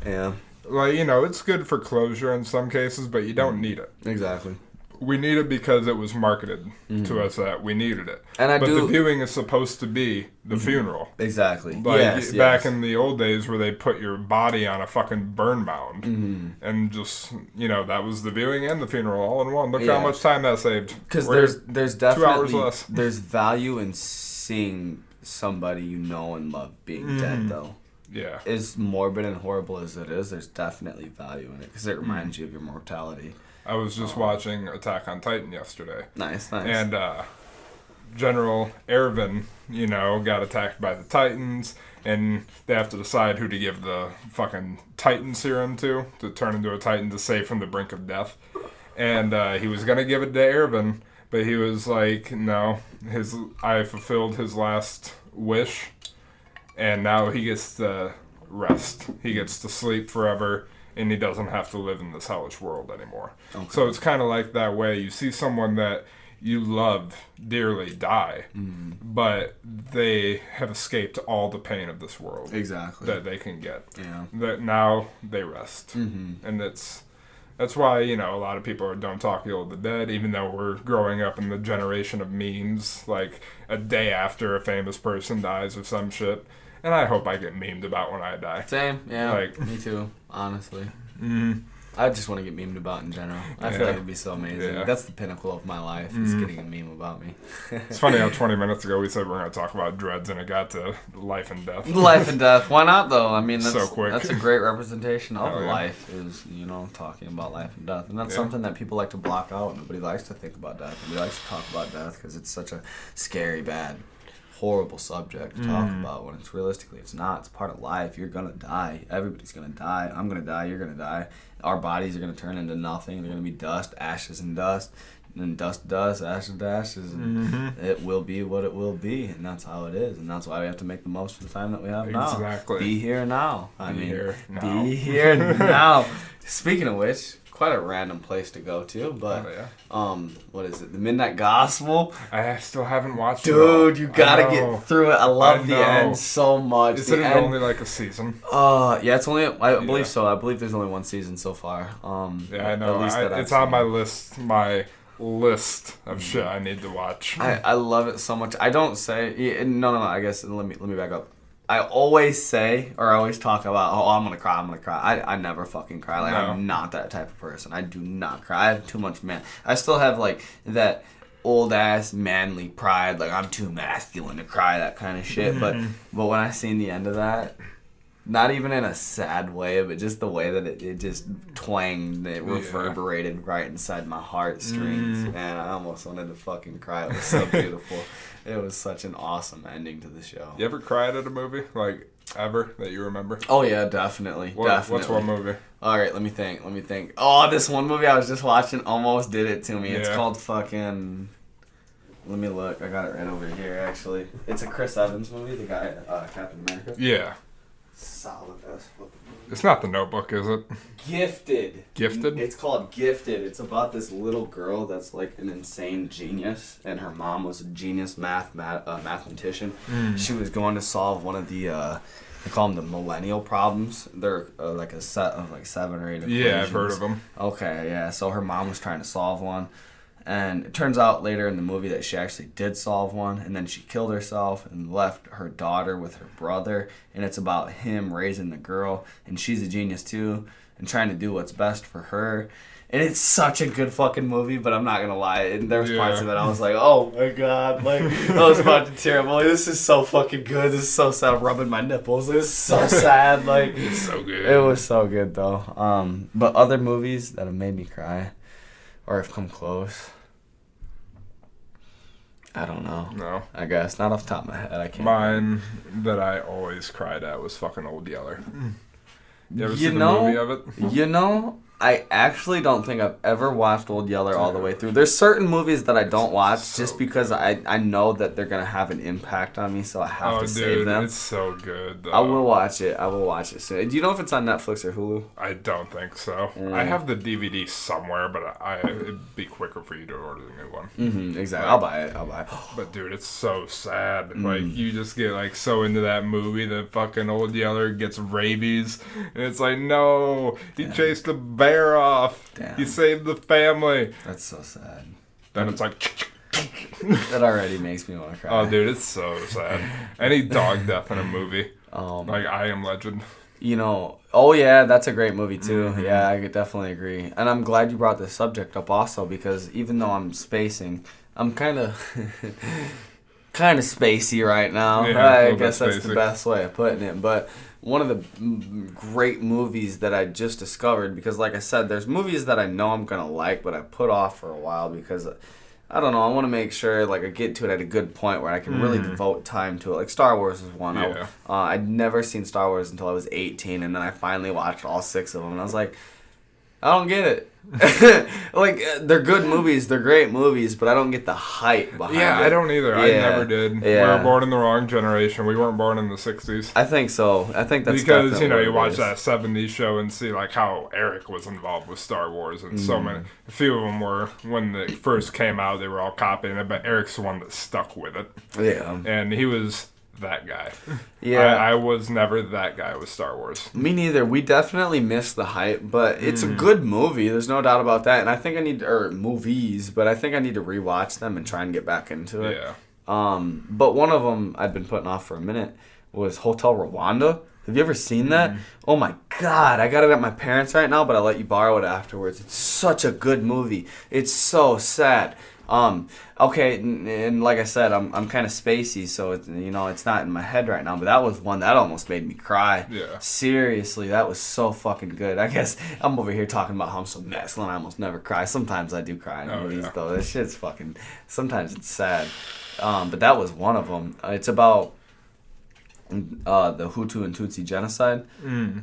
Yeah. Like, you know, it's good for closure in some cases, but you don't need it. Exactly. We need it because it was marketed to us that we needed it. But the viewing is supposed to be the funeral. Exactly. Like, back in the old days where they put your body on a fucking burn mound. And just, you know, that was the viewing and the funeral all in one. Look how much time that saved. Because there's definitely 2 hours less. There's value in seeing somebody you know and love being dead, though. Yeah. As morbid and horrible as it is, there's definitely value in it because it reminds you of your mortality. I was just watching Attack on Titan yesterday. Nice. And General Erwin, you know, got attacked by the Titans, and they have to decide who to give the fucking Titan serum to turn into a Titan to save from the brink of death. And he was going to give it to Erwin, but he was like, no, I fulfilled his last wish. And now he gets to rest. He gets to sleep forever, and he doesn't have to live in this hellish world anymore. Okay. So it's kind of like that way. You see someone that you love dearly die, but they have escaped all the pain of this world. Exactly. That they can get. Yeah. That now they rest. And that's why, you know, a lot of people don't talk ill of the dead, even though we're growing up in the generation of memes, like a day after a famous person dies or some shit. And I hope I get memed about when I die. Same, yeah. Like, me too, honestly. I just want to get memed about in general. I feel like it'd be so amazing. Yeah. That's the pinnacle of my life, is getting a meme about me. It's funny how 20 minutes ago we said we're going to talk about dreads, and it got to life and death. Life and death. Why not, though? I mean, that's, so quick. That's a great representation of life, is, you know, talking about life and death. And that's something that people like to block out. Nobody likes to think about death. Nobody likes to talk about death because it's such a scary, bad, horrible subject to talk about, when it's realistically it's not. It's part of life. You're gonna die. Everybody's gonna die. I'm gonna die. You're gonna die. Our bodies are gonna turn into nothing. They're gonna be dust, ashes, and dust, and then dust to dust, ashes to ashes, and it will be what it will be, and that's how it is, and that's why we have to make the most of the time that we have now. Exactly. Be here now. Be here now. Speaking of which, quite a random place to go to, but Oh, yeah. what is it? The Midnight Gospel. I still haven't watched it. Dude, you gotta get through it. I love the end so much. Isn't it only like a season? Yeah, it's only. I believe so. I believe there's only one season so far. Yeah, I know. At least that it's on my list. My list of shit I need to watch. I love it so much. I don't say no. I guess let me back up. I always say, or I always talk about, oh, I'm gonna cry. I never fucking cry. Like, no. I'm not that type of person. I do not cry. I have too much man. I still have like that old ass manly pride. Like, I'm too masculine to cry, that kind of shit. Mm-hmm. But when I seen the end of that, not even in a sad way, but just the way that it just twanged, it reverberated right inside my heartstrings. Man, I almost wanted to fucking cry. It was so beautiful. It was such an awesome ending to the show. You ever cried at a movie? Like, ever, that you remember? Oh, yeah, definitely. What's one movie? All right, let me think. Oh, this one movie I was just watching almost did it to me. It's called fucking... Let me look. I got it right over here, actually. It's a Chris Evans movie, the guy, Captain America. Yeah. Solid ass fucking movie. It's not The Notebook, is it? Gifted. Gifted? It's called Gifted. It's about this little girl that's like an insane genius, and her mom was a genius mathematician. She was going to solve one of the they call them the millennial problems. They're like a set of like 7 or 8 equations. Yeah, I've heard of them. Okay, yeah. So her mom was trying to solve one. And it turns out later in the movie that she actually did solve one, and then she killed herself and left her daughter with her brother, and it's about him raising the girl, and she's a genius too, and trying to do what's best for her. And it's such a good fucking movie, but I'm not gonna lie, and there was parts of it I was like, oh my god, like, I was about to tear up. Like, this is so fucking good, this is so sad, I'm rubbing my nipples, this is so sad, like, it's so good. It was so good though. But other movies that have made me cry, or have come close, I don't know. No. I guess. Not off the top of my head. I can't. Mine that I always cried at was fucking Old Yeller. You ever seen the movie of it? I actually don't think I've ever watched Old Yeller all the way through. There's certain movies that I don't watch just because I know that they're going to have an impact on me, so I have to save them. It's so good, though. I will watch it soon. Do you know if it's on Netflix or Hulu? I don't think so. I have the DVD somewhere, but it'd be quicker for you to order the new one. Mm-hmm, exactly. I'll buy it. But, dude, it's so sad. Like, you just get, like, so into that movie that fucking Old Yeller gets rabies. And it's like, no, he chased a bear off. Damn. He saved the family. That's so sad. Then it's like... That already makes me want to cry. Oh, dude, it's so sad. Any dog death in a movie. Like I Am Legend. Oh yeah, that's a great movie too. Mm-hmm. Yeah, I could definitely agree. And I'm glad you brought this subject up also, because even though I'm spacing, I'm kind of spacey right now. Yeah, I guess that's the best way of putting it. But one of the great movies that I just discovered, because like I said, there's movies that I know I'm going to like, but I put off for a while because, I don't know, I want to make sure like I get to it at a good point where I can really devote time to it. Like Star Wars is one. Yeah. I'd never seen Star Wars until I was 18, and then I finally watched all 6 of them, and I was like, I don't get it. Like, they're good movies, they're great movies, but I don't get the hype behind it. Yeah, I don't either. Yeah. I never did. Yeah. We were born in the wrong generation. We weren't born in the 60s. I think so. I think that's because, you watch that 70s show and see, like, how Eric was involved with Star Wars, and so many. A few of them were, when they first came out, they were all copying it, but Eric's the one that stuck with it. Yeah. And he was that guy. Yeah. I was never that guy with Star Wars. Me neither. We definitely missed the hype, but it's a good movie. There's no doubt about that. And I think I need movies, but I think I need to rewatch them and try and get back into it. Yeah. But one of them I've been putting off for a minute was Hotel Rwanda. Have you ever seen that? Oh my god, I got it at my parents' right now, but I'll let you borrow it afterwards. It's such a good movie. It's so sad. Okay, and like I said, I'm kind of spacey, so it's not in my head right now, but that was one that almost made me cry. Yeah. Seriously, that was so fucking good. I guess I'm over here talking about how I'm so masculine, I almost never cry. Sometimes I do cry in movies, though. This shit's fucking, sometimes it's sad. But that was one of them. It's about the Hutu and Tutsi genocide.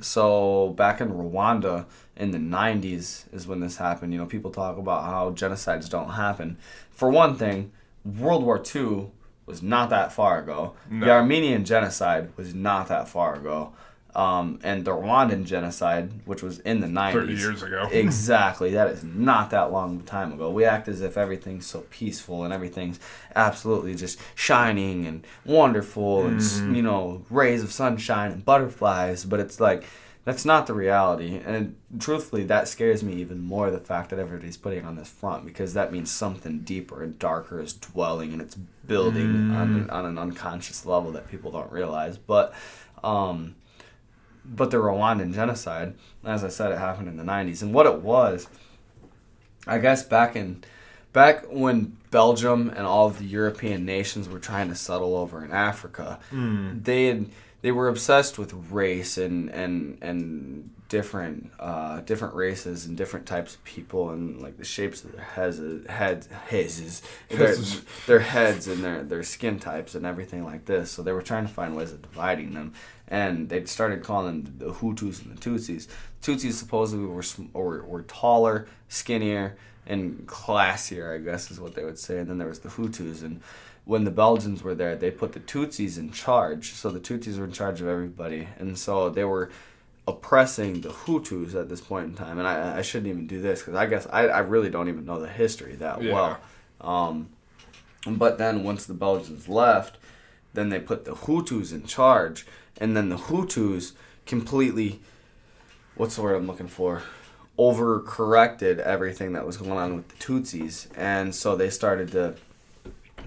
So back in Rwanda in the 90s is when this happened. People talk about how genocides don't happen. For one thing, World War II was not that far ago. No. The Armenian genocide was not that far ago. And the Rwandan genocide, which was in the 90s. 30 years ago. Exactly. That is not that long time ago. We act as if everything's so peaceful and everything's absolutely just shining and wonderful and, you know, rays of sunshine and butterflies. But it's like, that's not the reality. And truthfully, that scares me even more, the fact that everybody's putting on this front, because that means something deeper and darker is dwelling and it's building on an unconscious level that people don't realize. But the Rwandan genocide, as I said, it happened in the 90s. And what it was, I guess back when Belgium and all of the European nations were trying to settle over in Africa, they were obsessed with race and different races and different types of people and like the shapes of their heads and their skin types and everything like this. So they were trying to find ways of dividing them, and they started calling them the Hutus and the Tutsis. Tutsis supposedly were taller, skinnier, and classier, I guess is what they would say. And then there was the Hutus, and when the Belgians were there, they put the Tutsis in charge. So the Tutsis were in charge of everybody, and so they were oppressing the Hutus at this point in time. And I shouldn't even do this because I guess I really don't even know the history that well. But then once the Belgians left, then they put the Hutus in charge, and then the Hutus completely, what's the word I'm looking for, overcorrected everything that was going on with the Tutsis. And so they started to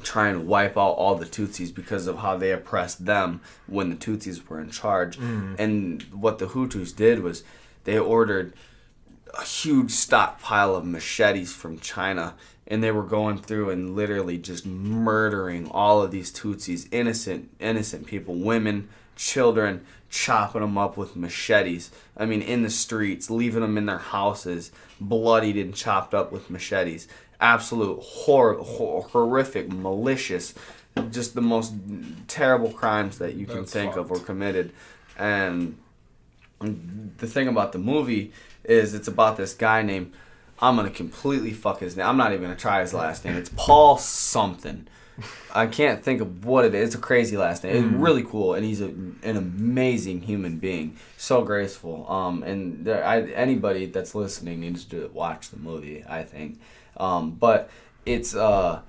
try and wipe out all the Tutsis because of how they oppressed them when the Tutsis were in charge. And what the Hutus did was they ordered a huge stockpile of machetes from China, and they were going through and literally just murdering all of these Tutsis, innocent people, women, children, chopping them up with machetes. I mean, in the streets, leaving them in their houses, bloodied and chopped up with machetes. Absolute horrific, malicious, just the most terrible crimes that you can think of were committed. And the thing about the movie is it's about this guy named, I'm going to completely fuck his name. I'm not even going to try his last name. It's Paul something. I can't think of what it is. It's a crazy last name. It's really cool, and he's an amazing human being. So graceful. And anybody that's listening needs to watch the movie, I think. But it's I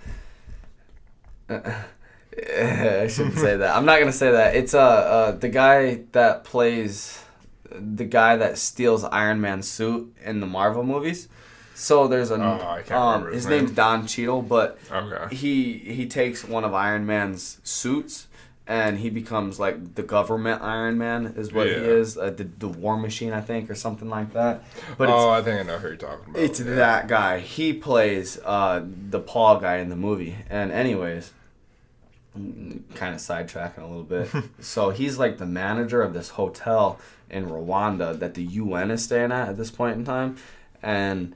shouldn't say that. I'm not gonna say that. It's the guy that plays the guy that steals Iron Man's suit in the Marvel movies. So there's I can't remember his name's Don Cheadle, but okay. he takes one of Iron Man's suits and he becomes like the government Iron Man is what he is, the War Machine, I think, or something like that. But I think I know who you're talking about. It's that guy. He plays the Paul guy in the movie. And anyways, kind of sidetracking a little bit. So he's like the manager of this hotel in Rwanda that the UN is staying at this point in time. And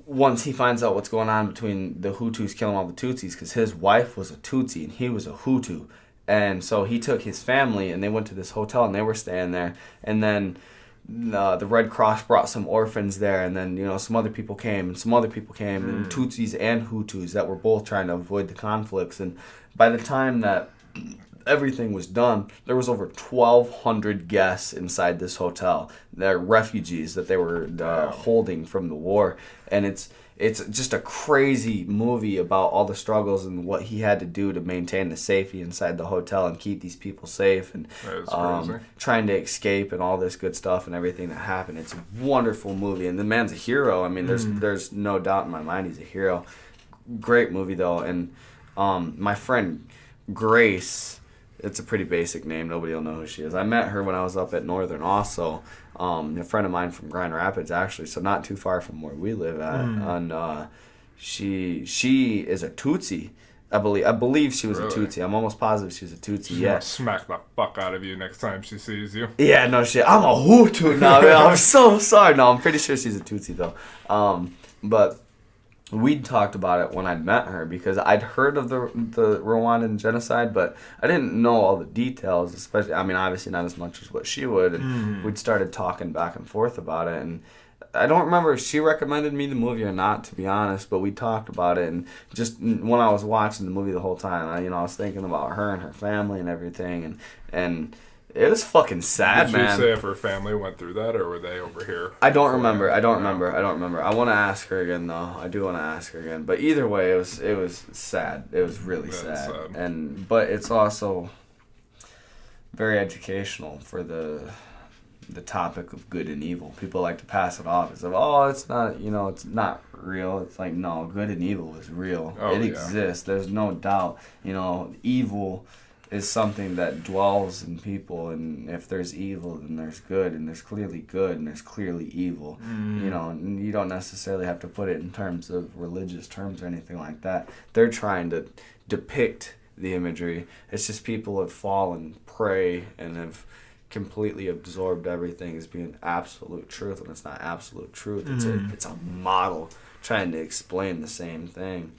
once he finds out what's going on between the Hutus killing all the Tutsis, because his wife was a Tutsi and he was a Hutu. And so he took his family and they went to this hotel and they were staying there. And then the Red Cross brought some orphans there, and then some other people came, and and Tutsis and Hutus that were both trying to avoid the conflicts. And by the time that everything was done, there was over 1,200 guests inside this hotel. They're refugees that they were holding from the war, and it's just a crazy movie about all the struggles and what he had to do to maintain the safety inside the hotel and keep these people safe, and trying to escape and all this good stuff and everything that happened. It's a wonderful movie, and the man's a hero. I mean, there's no doubt in my mind he's a hero. Great movie though, and my friend Grace. It's a pretty basic name. Nobody will know who she is. I met her when I was up at Northern also. A friend of mine from Grand Rapids, actually, so not too far from where we live at. And she is a Tutsi. I believe she was a Tutsi. I'm almost positive she was a Tutsi. She's gonna smack the fuck out of you next time she sees you. Yeah, no shit. I'm a Hutu now, man. I'm so sorry. No, I'm pretty sure she's a Tutsi, though. But we'd talked about it when I'd met her because I'd heard of the Rwandan genocide, but I didn't know all the details, especially, I mean, obviously not as much as what she would, and we'd started talking back and forth about it, and I don't remember if she recommended me the movie or not, to be honest, but we talked about it, and just when I was watching the movie the whole time, I was thinking about her and her family and everything, and It was fucking sad, man. Did she say if her family went through that, or were they over here? I don't remember. I want to ask her again, though. I do want to ask her again. But either way, it was sad. It was really sad. But it's also very educational for the topic of good and evil. People like to pass it off as if, it's not, it's not real. It's like, no, good and evil is real. It exists. There's no doubt. Evil is something that dwells in people, and if there's evil, then there's good, and there's clearly good, and there's clearly evil. And you don't necessarily have to put it in terms of religious terms or anything like that. They're trying to depict the imagery. It's just people have fallen prey and have completely absorbed everything as being absolute truth, when it's not absolute truth. It's a model trying to explain the same thing.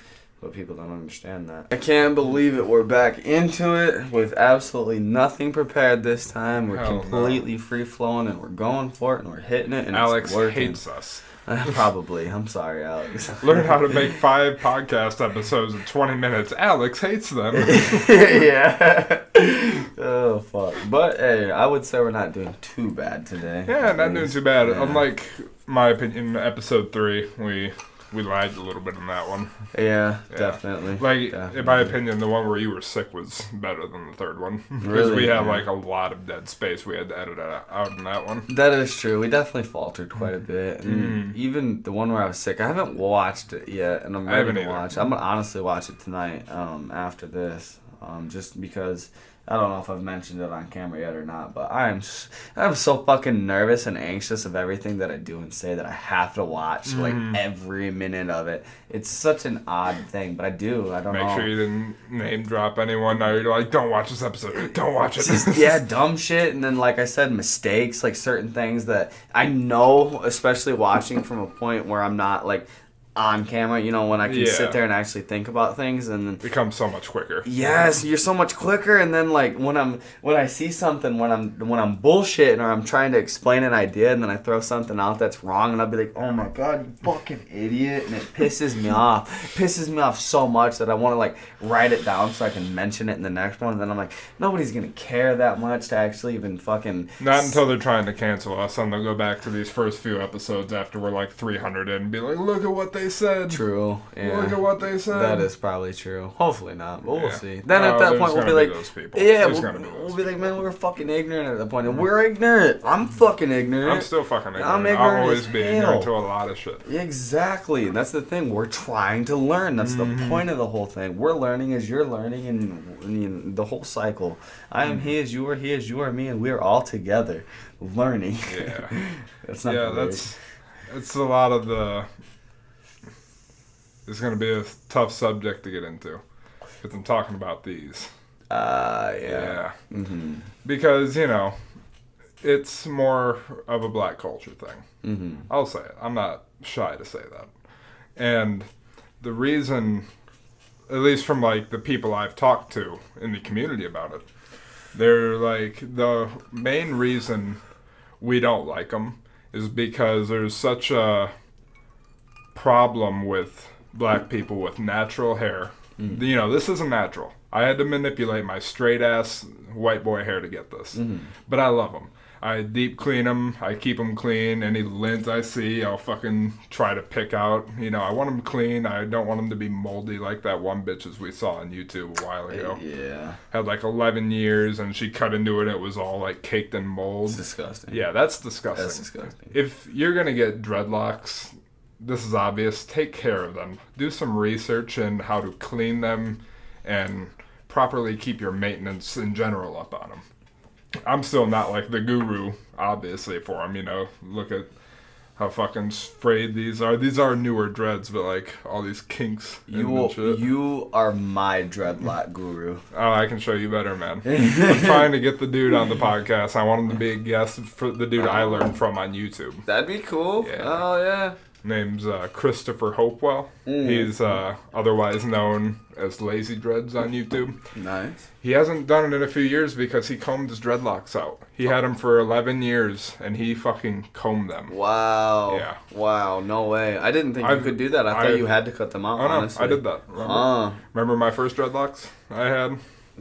But people don't understand that. I can't believe it. We're back into it with absolutely nothing prepared this time. We're completely free-flowing, and we're going for it, and we're hitting it, and Alex it's working. hates us. Probably. I'm sorry, Alex. Learn how to make 5 podcast episodes in 20 minutes. Alex hates them. Yeah. Oh, fuck. But, hey, I would say we're not doing too bad today. Yeah, not doing too bad. Yeah. Unlike, my opinion, episode 3, we lied a little bit in that one. Yeah, definitely. In my opinion, the one where you were sick was better than the third one. Because we had, a lot of dead space we had to edit out in that one. That is true. We definitely faltered quite a bit. And even the one where I was sick, I haven't watched it yet, and I'm ready to watch it. I'm going to honestly watch it tonight after this, just because... I don't know if I've mentioned it on camera yet or not, but I'm so fucking nervous and anxious of everything that I do and say that I have to watch every minute of it. It's such an odd thing, but I do. I don't know. Make sure you didn't name drop anyone. Now you're like, don't watch this episode. Don't watch it. Yeah, dumb shit, and then like I said, mistakes, like certain things that I know, especially watching from a point where I'm not like on camera, when I can sit there and actually think about things, and then becomes so much quicker. Yes, you're so much quicker, and then like when I see something, when I'm bullshitting or I'm trying to explain an idea, and then I throw something out that's wrong, and I'll be like, oh my god, you fucking idiot, and it pisses me off. It pisses me off so much that I want to like write it down so I can mention it in the next one, and then I'm like, nobody's gonna care that much to actually even fucking... Not until they're trying to cancel us, and they'll go back to these first few episodes after we're like 300 in and be like, look at what they said. True. Yeah. Look at what they said. That is probably true. Hopefully not, but we'll see. Then at that point we'll be like, we'll be like, man, we're fucking ignorant at that point, and we're ignorant. I'm fucking ignorant. I'm still fucking ignorant. I'm ignorant. I'll always be ignorant to a lot of shit. Exactly. And that's the thing. We're trying to learn. That's the point of the whole thing. We're learning as you're learning, and the whole cycle. I am he as you are, he as you are me, and we're all together learning. Yeah. That's not it's a lot of the... It's going to be a tough subject to get into, because I'm talking about these. Yeah. Mm-hmm. Because, it's more of a black culture thing. Mm-hmm. I'll say it. I'm not shy to say that. And the reason, at least from, the people I've talked to in the community about it, they're, the main reason we don't like them is because there's such a problem with black people with natural hair. This isn't natural. I had to manipulate my straight ass white boy hair to get this. But I love them. I deep clean them. I keep them clean. Any lint I see, I'll fucking try to pick out. I want them clean. I don't want them to be moldy like that one bitches we saw on YouTube a while ago. Yeah. Had 11 years, and she cut into it. It was all caked in mold. It's disgusting. Yeah, that's disgusting. That's disgusting. If you're gonna get dreadlocks, this is obvious. Take care of them. Do some research in how to clean them and properly keep your maintenance in general up on them. I'm still not the guru, obviously, for them. Look at how fucking sprayed these are. These are newer dreads, but all these kinks. You are my dreadlock guru. Oh, I can show you better, man. I'm trying to get the dude on the podcast. I want him to be a guest for the dude I learned from on YouTube. That'd be cool. Yeah. Oh, yeah. Name's Christopher Hopewell. He's otherwise known as Lazy Dreads on YouTube. Nice. He hasn't done it in a few years because he combed his dreadlocks out. He had them for 11 years, and he fucking combed them. Wow. Yeah. Wow, no way. I didn't think you could do that. I thought you had to cut them out, honestly. I did that. Remember my first dreadlocks I had?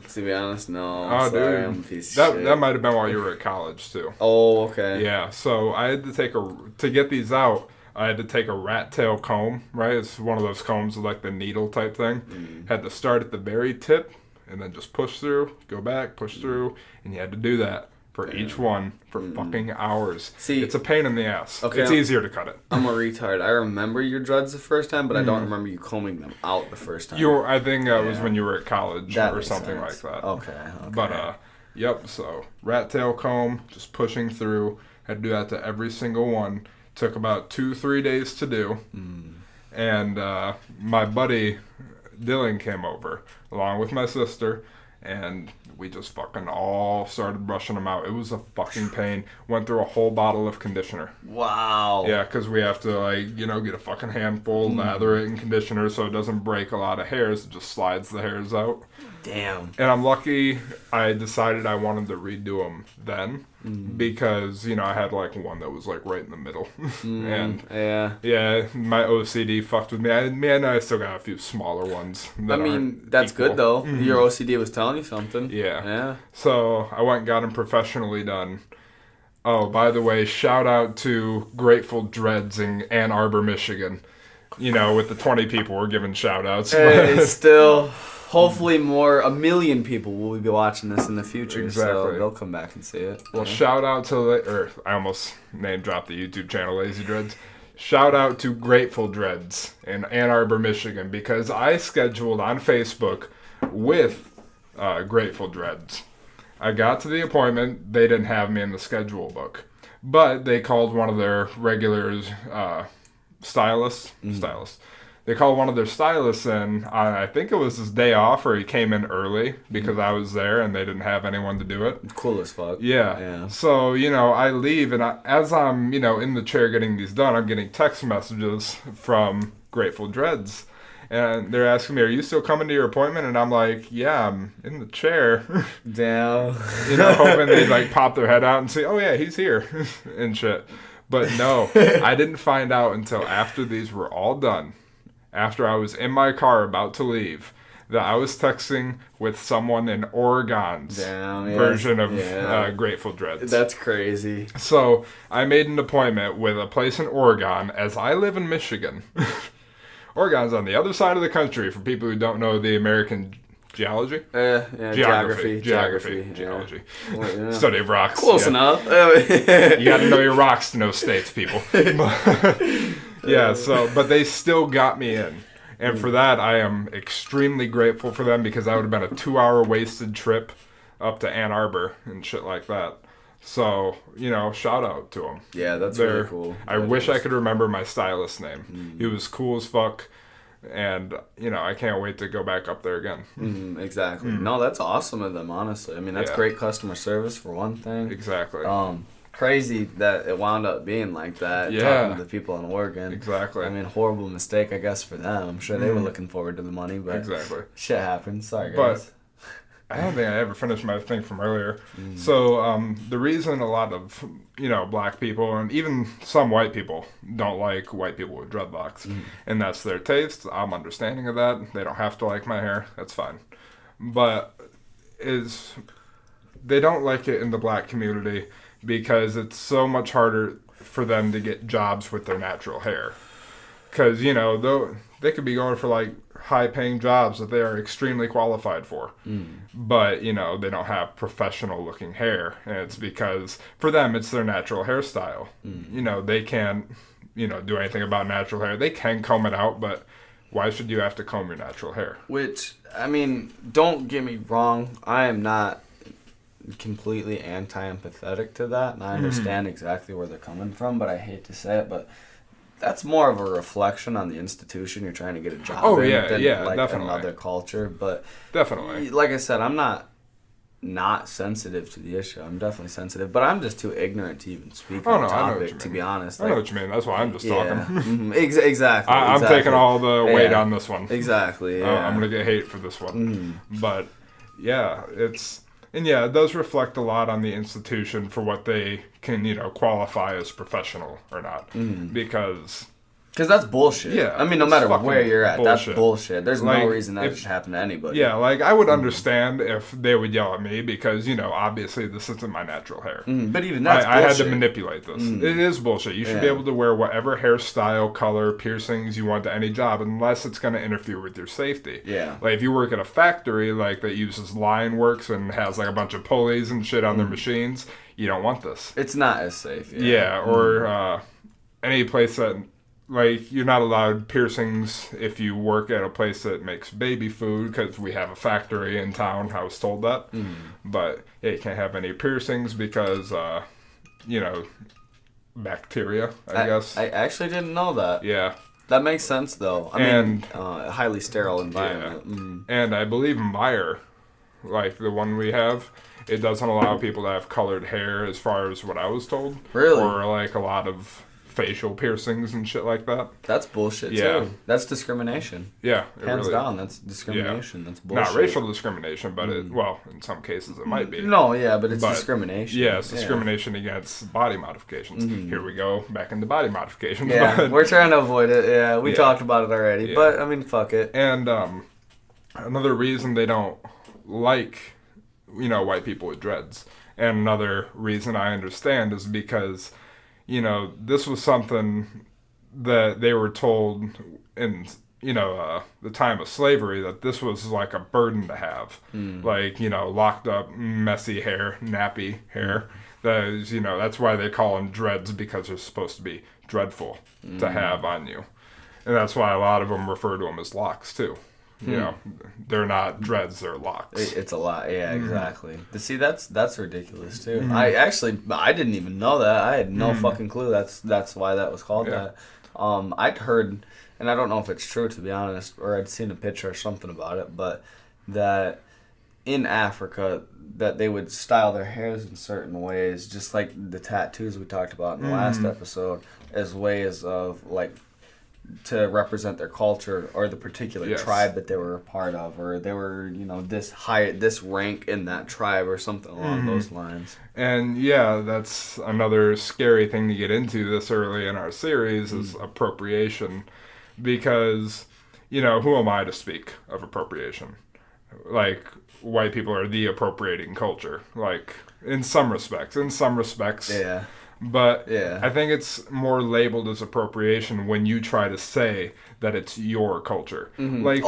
To be honest, no. Oh, Sorry, dude. I'm a piece of shit. That might have been while you were at college, too. Oh, okay. Yeah, so I had to get these out, I had to take a rat tail comb, right? It's one of those combs with like the needle type thing. Had to start at the very tip and then just push through, go back, push through, and you had to do that for each one for fucking hours. See, it's a pain in the ass. Okay, it's easier to cut it. I'm a retard. I remember your dreads the first time, but I don't remember you combing them out the first time. I think that was when you were at college or something like that. Okay. But, yep, so rat tail comb, just pushing through. Had to do that to every single one. Took about 2-3 days to do. And my buddy Dylan came over along with my sister, and we just fucking all started brushing them out. It was a fucking pain. Went through a whole bottle of conditioner. Wow. Yeah, because we have to, get a fucking handful, lather it in conditioner so it doesn't break a lot of hairs. It just slides the hairs out. Damn. And I'm lucky I decided I wanted to redo them then because, I had one that was right in the middle. And yeah, my OCD fucked with me. I know I still got a few smaller ones. That's equal. Good though. Your OCD was telling you something. Yeah. So I went and got them professionally done. Oh, by the way, shout out to Grateful Dreads in Ann Arbor, Michigan. With the 20 people we're giving shout outs. Hey, still... Hopefully a million people will be watching this in the future, exactly. So they'll come back and see it. Well, shout out to, I almost name dropped the YouTube channel Lazy Dreads. Shout out to Grateful Dreads in Ann Arbor, Michigan, because I scheduled on Facebook with Grateful Dreads. I got to the appointment, they didn't have me in the schedule book, but they called one of their regulars, stylists. They called one of their stylists in, I think it was his day off, or he came in early because I was there and they didn't have anyone to do it. Cool as fuck. Yeah. So, I leave, and as I'm, in the chair getting these done, I'm getting text messages from Grateful Dreads. And they're asking me, are you still coming to your appointment? And I'm like, yeah, I'm in the chair. Damn. Hoping they'd, pop their head out and say, oh, yeah, he's here and shit. But no, I didn't find out until after these were all done. After I was in my car about to leave, that I was texting with someone in Oregon's version of Grateful Dreads. That's crazy. So I made an appointment with a place in Oregon, as I live in Michigan. Oregon's on the other side of the country for people who don't know the American geology. Geography. Geology. Well, yeah. Study of rocks. Close enough. You got to know your rocks to know states, people. Yeah, but they still got me in. And for that, I am extremely grateful for them because that would have been a 2-hour wasted trip up to Ann Arbor and shit like that. So, shout out to them. Yeah, that's really cool. I wish I could remember my stylist's name. He was cool as fuck. And, I can't wait to go back up there again. Exactly. No, that's awesome of them, honestly. I mean, that's great customer service for one thing. Exactly. Crazy that it wound up being like that. Talking to the people in Oregon. Exactly. I mean, horrible mistake, I guess, for them. I'm sure they were looking forward to the money, but exactly. Shit happens. Sorry, guys. But I don't think I ever finished my thing from earlier. So the reason a lot of black people and even some white people don't like white people with dreadlocks, and that's their taste. I'm understanding of that. They don't have to like my hair. That's fine. But they don't like it in the black community because it's so much harder for them to get jobs with their natural hair. Because, they could be going for, high-paying jobs that they are extremely qualified for. But, they don't have professional-looking hair. And it's because, for them, it's their natural hairstyle. They can't, do anything about natural hair. They can comb it out, but why should you have to comb your natural hair? Which, I mean, don't get me wrong. I am not completely anti-empathetic to that, and I understand exactly where they're coming from, but I hate to say it, but that's more of a reflection on the institution you're trying to get a job in than definitely. another culture. But definitely, like I said, I'm not sensitive to the issue. I'm definitely sensitive, but I'm just too ignorant to even speak on the topic, to be honest. I know what you mean. That's why I'm just talking. Exactly. I'm taking all the weight on this one. Exactly. Yeah. I'm going to get hate for this one. But, yeah, it does reflect a lot on the institution for what they can, qualify as professional or not. Because, Because that's bullshit. Yeah. I mean, no matter where you're at, bullshit. that's bullshit. There's no reason that should happen to anybody. Yeah, like, I would understand if they would yell at me because, obviously this isn't my natural hair. But even that's I bullshit. had to manipulate this. It is bullshit. You should be able to wear whatever hairstyle, color, piercings you want to any job unless it's going to interfere with your safety. Yeah. Like, if you work at a factory, like, that uses line works and has, like, a bunch of pulleys and shit on their machines, you don't want this. It's not as safe. Yeah, or any place that... Like, you're not allowed piercings if you work at a place that makes baby food, because we have a factory in town. I was told that. But, yeah, you can't have any piercings because, bacteria, I guess. I actually didn't know that. Yeah. That makes sense, though. I mean, a highly sterile environment. Yeah. And I believe Meyer, like the one we have, it doesn't allow people to have colored hair as far as what I was told. Really? Or, like, a lot of... facial piercings and shit like that. That's bullshit too. That's discrimination. Yeah, hands down. That's discrimination. Yeah. That's bullshit. Not racial discrimination, but in some cases it might be. No, yeah, but it's discrimination. Yeah, it's discrimination against body modifications. Here we go back into body modifications. Yeah, but, we're trying to avoid it. Yeah, we talked about it already. Yeah. But I mean, fuck it. And another reason they don't like white people with dreads, and another reason I understand is because. This was something that they were told in, the time of slavery, that this was like a burden to have. Like, locked up, messy hair, nappy hair. That is, that's why they call them dreads, because they're supposed to be dreadful to have on you. And that's why a lot of them refer to them as locks, too. They're not dreads, they're locks. It's a lot, yeah, exactly. See, that's ridiculous too. I didn't even know that. I had no fucking clue. That's why that was called that. I'd heard, and I don't know if it's true to be honest, or I'd seen a picture or something about it, but that in Africa that they would style their hairs in certain ways, just like the tattoos we talked about in the last episode, as ways of like. To represent their culture or the particular tribe that they were a part of, or they were, this rank in that tribe or something along those lines. And yeah, that's another scary thing to get into this early in our series is appropriation, because, who am I to speak of appropriation? Like, white people are the appropriating culture, like, in some respects. Yeah. But I think it's more labeled as appropriation when you try to say that it's your culture. Like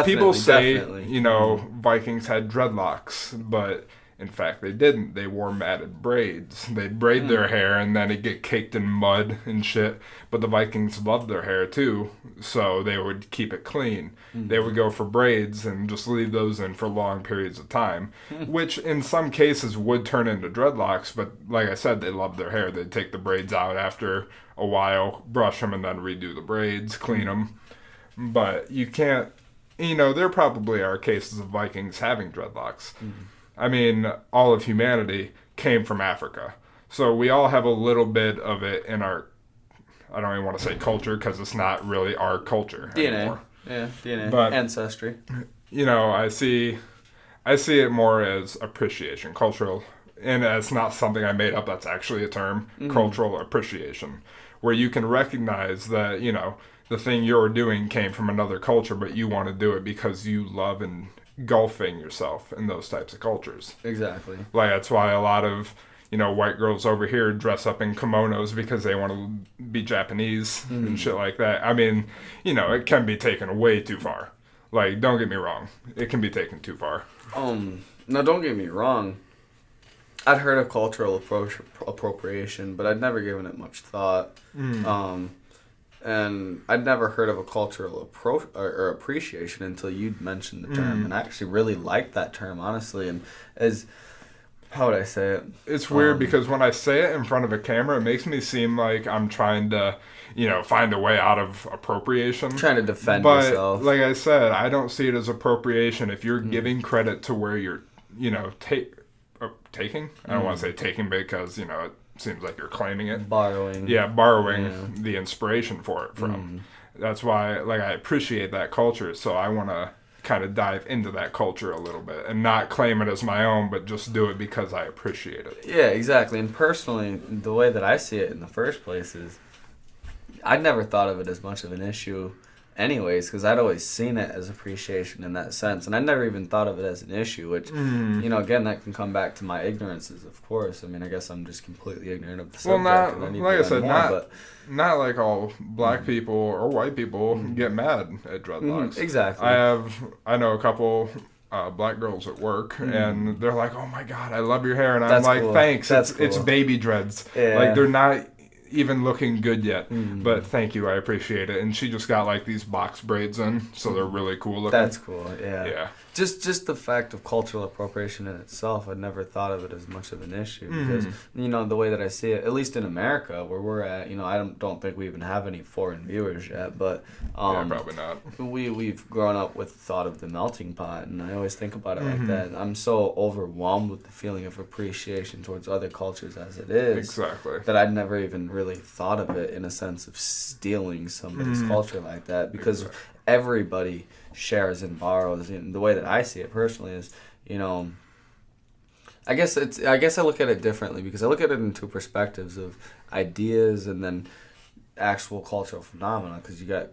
people say, Vikings had dreadlocks, but in fact they didn't. They wore matted braids. They'd braid their hair and then it'd get caked in mud and shit. But the Vikings loved their hair too, so they would keep it clean. They would go for braids and just leave those in for long periods of time, which in some cases would turn into dreadlocks, but like I said, they loved their hair. They'd take the braids out after a while, brush them, and then redo the braids, clean them. But you can't, there probably are cases of Vikings having dreadlocks. I mean, all of humanity came from Africa. So we all have a little bit of it in our, I don't even want to say culture, because it's not really our culture anymore. Yeah, DNA, but, ancestry. I see it more as appreciation, cultural, and it's not something I made up, that's actually a term, cultural appreciation, where you can recognize that, the thing you're doing came from another culture, but you want to do it because you love engulfing yourself in those types of cultures. Exactly. Like, that's why a lot of, white girls over here dress up in kimonos because they want to be Japanese and shit like that. I mean, it can be taken way too far. Like, don't get me wrong. It can be taken too far. No, don't get me wrong. I'd heard of cultural appropriation, but I'd never given it much thought. And I'd never heard of a cultural appreciation until you'd mentioned the term. And I actually really liked that term, honestly. And how would I say it? It's weird because when I say it in front of a camera, it makes me seem like I'm trying to, find a way out of appropriation. Trying to defend but, yourself. Like I said, I don't see it as appropriation if you're giving credit to where you're, taking? I don't want to say taking because, it seems like you're claiming it. Borrowing. Yeah, borrowing the inspiration for it from. That's why, I appreciate that culture, so I want to kind of dive into that culture a little bit and not claim it as my own, but just do it because I appreciate it. Yeah, exactly. And personally, the way that I see it in the first place is I'd never thought of it as much of an issue anyways, because I'd always seen it as appreciation in that sense, and I never even thought of it as an issue, which, again, that can come back to my ignorances, of course. I mean, I guess I'm just completely ignorant of the subject. Well, not, like I said, not like all black people or white people get mad at dreadlocks. Exactly. I know a couple black girls at work, and they're like, "Oh my God, I love your hair," and I'm like, cool. "Thanks." It's baby dreads. Yeah. Like they're not even looking good yet, but thank you, I appreciate it. And she just got like these box braids in, so they're really cool looking. That's cool. Yeah. Just the fact of cultural appropriation in itself, I'd never thought of it as much of an issue because the way that I see it, at least in America where we're at, I don't think we even have any foreign viewers yet, but probably not. We've grown up with the thought of the melting pot, and I always think about it like that. I'm so overwhelmed with the feeling of appreciation towards other cultures as it is, that I'd never even really thought of it in a sense of stealing somebody's culture like that, because everybody shares and borrows. And the way that I see it personally is, I guess I look at it differently, because I look at it in two perspectives of ideas and then actual cultural phenomena, because you got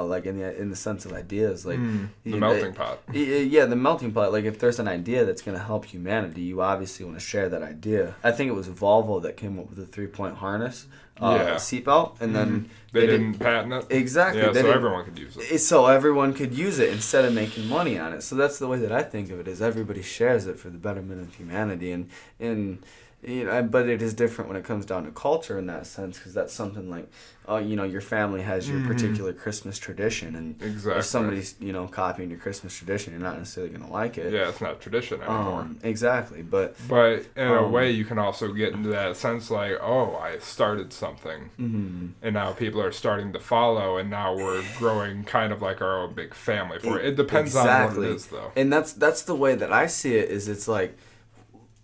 like in the sense of ideas, like the melting pot. Yeah, the melting pot. Like if there's an idea that's going to help humanity, you obviously want to share that idea. I think it was Volvo that came up with the 3-point harness seatbelt, and then they didn't patent it. Exactly. Yeah, so everyone could use it. So everyone could use it instead of making money on it. So that's the way that I think of it, is everybody shares it for the betterment of humanity, and but it is different when it comes down to culture in that sense, because that's something like, your family has your particular Christmas tradition, and if somebody's, copying your Christmas tradition, you're not necessarily going to like it. Yeah, it's not tradition anymore. Exactly, but in a way, you can also get into that sense like, oh, I started something, and now people are starting to follow, and now we're growing kind of like our own big family for it. It depends on what it is, though. And that's the way that I see it, is it's like,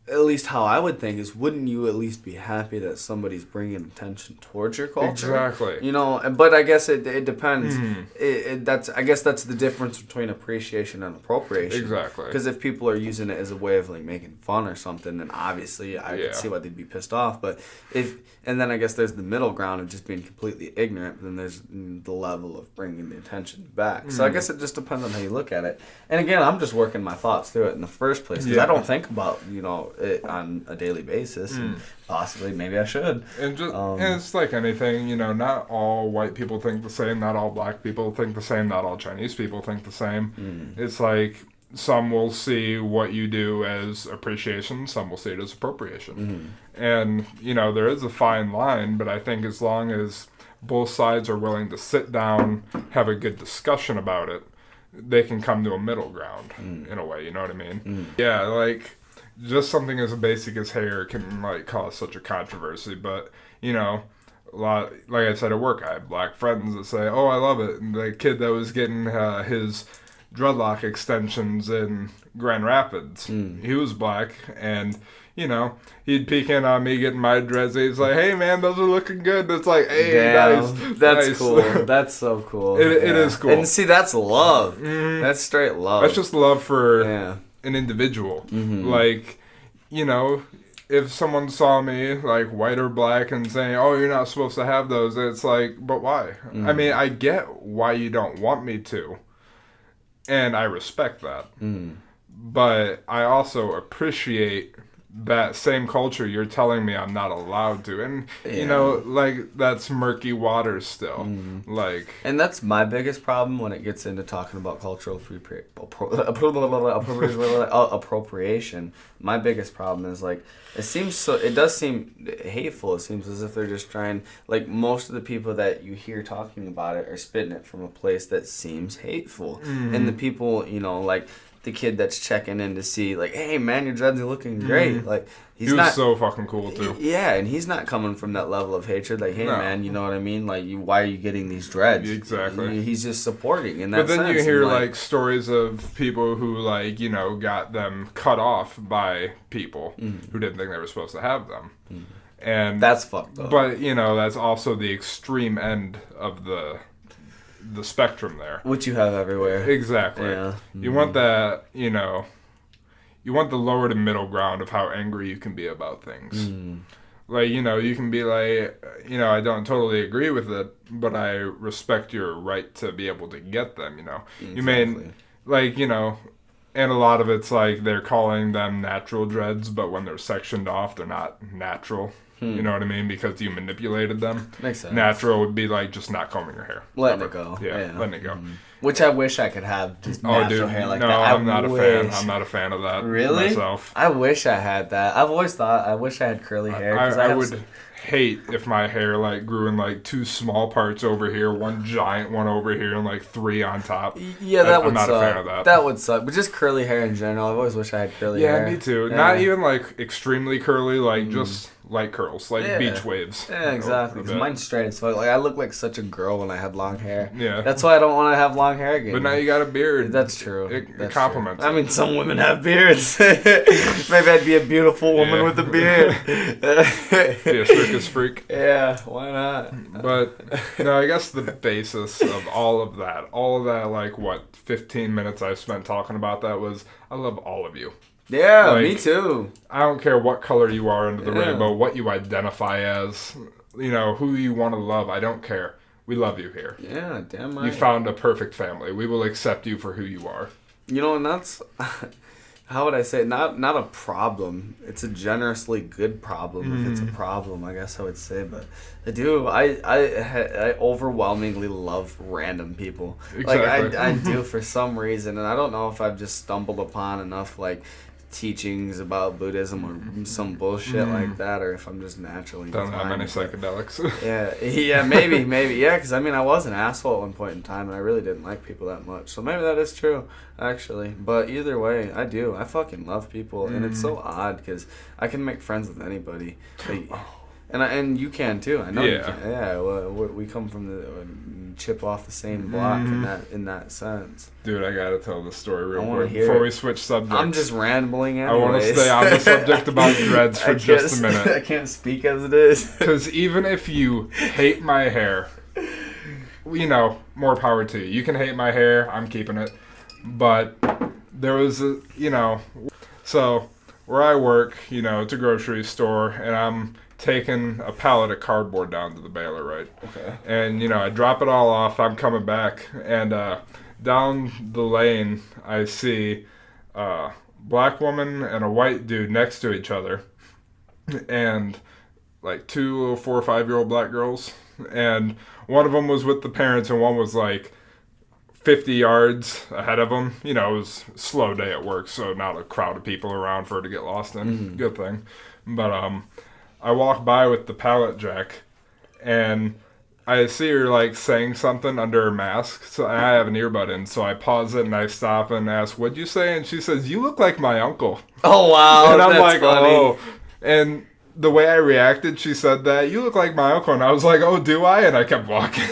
at least how I would think is, wouldn't you at least be happy that somebody's bringing attention towards your culture? Exactly. But I guess it depends. I guess that's the difference between appreciation and appropriation. Exactly. Because if people are using it as a way of like making fun or something, then obviously I could see why they'd be pissed off. But and then I guess there's the middle ground of just being completely ignorant, but then there's the level of bringing the attention back. So I guess it just depends on how you look at it. And again, I'm just working my thoughts through it in the first place, because I don't think about, it on a daily basis, and possibly maybe I should. And just and it's like anything, not all white people think the same, not all black people think the same, not all Chinese people think the same. It's like some will see what you do as appreciation, some will see it as appropriation. And there is a fine line, but I think as long as both sides are willing to sit down, have a good discussion about it, they can come to a middle ground in a way, you know what I mean? Yeah, like just something as basic as hair can like cause such a controversy, but a lot, like I said at work, I have black friends that say, "Oh, I love it." And the kid that was getting his dreadlock extensions in Grand Rapids, he was black, and he'd peek in on me getting my dreads. He's like, "Hey, man, those are looking good." It's like, "Hey, nice, that's nice." Cool. That's so cool. It is cool. And see, that's love. That's straight love. That's just love for an individual. Like, if someone saw me like white or black and saying, "Oh, you're not supposed to have those," it's like, but why? I mean, I get why you don't want me to, and I respect that. But I also appreciate that same culture you're telling me I'm not allowed to, and like that's murky waters still. Like, and that's my biggest problem when it gets into talking about cultural appropriation. My biggest problem is like, it does seem hateful. It seems as if they're just trying, like most of the people that you hear talking about it are spitting it from a place that seems hateful. And the people, like the kid that's checking in to see, like, "Hey man, your dreads are looking great." Like he was so fucking cool too. Yeah, and he's not coming from that level of hatred. Like, "Hey man, you know what I mean? Like, why are you getting these dreads?" Exactly. He's just supporting in that sense. But then you hear like stories of people who like got them cut off by people who didn't think they were supposed to have them. And that's fucked up. But that's also the extreme end of the spectrum there, which you have everywhere. Exactly. You want that, you want the lower to middle ground of how angry you can be about things. Like, you can be like, I don't totally agree with it, but I respect your right to be able to get them, Exactly. You may, like, and a lot of it's like they're calling them natural dreads, but when they're sectioned off, they're not natural. You know what I mean? Because you manipulated them. Makes sense. Natural would be like just not combing your hair. Letting it go. Yeah, letting it go. Which I wish I could have just natural hair like no, that. I'm not a fan. I'm not a fan of that really? myself. I wish I had that. I've always thought I wish I had curly hair. I would hate if my hair like grew in like 2 small parts over here, 1 giant one over here, and like 3 on top. Yeah, that would suck. I'm not a fan of that. That would suck. But just curly hair in general. I've always wished I had curly hair. Yeah, me too. Yeah. Not even like extremely curly, like just light curls, like beach waves. Yeah, exactly. Because mine's straight as fuck. Like I look like such a girl when I had long hair. Yeah. That's why I don't want to have long hair again. But now you got a beard. That's true. It compliments. I mean, some women have beards. Maybe I'd be a beautiful woman with a beard. Be a circus freak. Yeah, why not? But no, I guess the basis of all of that, like 15 minutes I spent talking about that was I love all of you. Yeah, like, me too. I don't care what color you are under the rainbow, what you identify as, who you want to love. I don't care. We love you here. Yeah, damn right. You found a perfect family. We will accept you for who you are. And that's, how would I say it? Not a problem. It's a generously good problem if it's a problem, I guess I would say. But I do. I overwhelmingly love random people. Exactly. Like I do for some reason, and I don't know if I've just stumbled upon enough teachings about Buddhism or some bullshit like that, or if I'm just naturally don't have many psychedelics. yeah, maybe, yeah, because I was an asshole at one point in time, and I really didn't like people that much, so maybe that is true, actually. But either way, I fucking love people, and it's so odd, because I can make friends with anybody, and you can too. I know you can. Yeah, well, we come from the chip off the same block in that sense. Dude, I gotta tell the story real quick before we switch subjects. I'm just rambling anyways. I want to stay on the subject about dreads for just a minute. I can't speak as it is. Because even if you hate my hair, more power to you. You can hate my hair. I'm keeping it. But there was so where I work, it's a grocery store, and I'm taking a pallet of cardboard down to the baler, right? Okay. And, I drop it all off. I'm coming back. And down the lane, I see a black woman and a white dude next to each other. And, 2 little 4 or 5-year-old black girls. And one of them was with the parents, and one was, 50 yards ahead of them. It was a slow day at work, so not a crowd of people around for her to get lost in. Good thing. But, I walk by with the pallet jack, and I see her saying something under her mask. So I have an earbud in, so I pause it and I stop and ask, "What'd you say?" And she says, "You look like my uncle." Oh wow! And I'm that's funny. "Oh," and the way I reacted, she said that, "You look like my uncle," and I was like, "Oh, do I?" And I kept walking.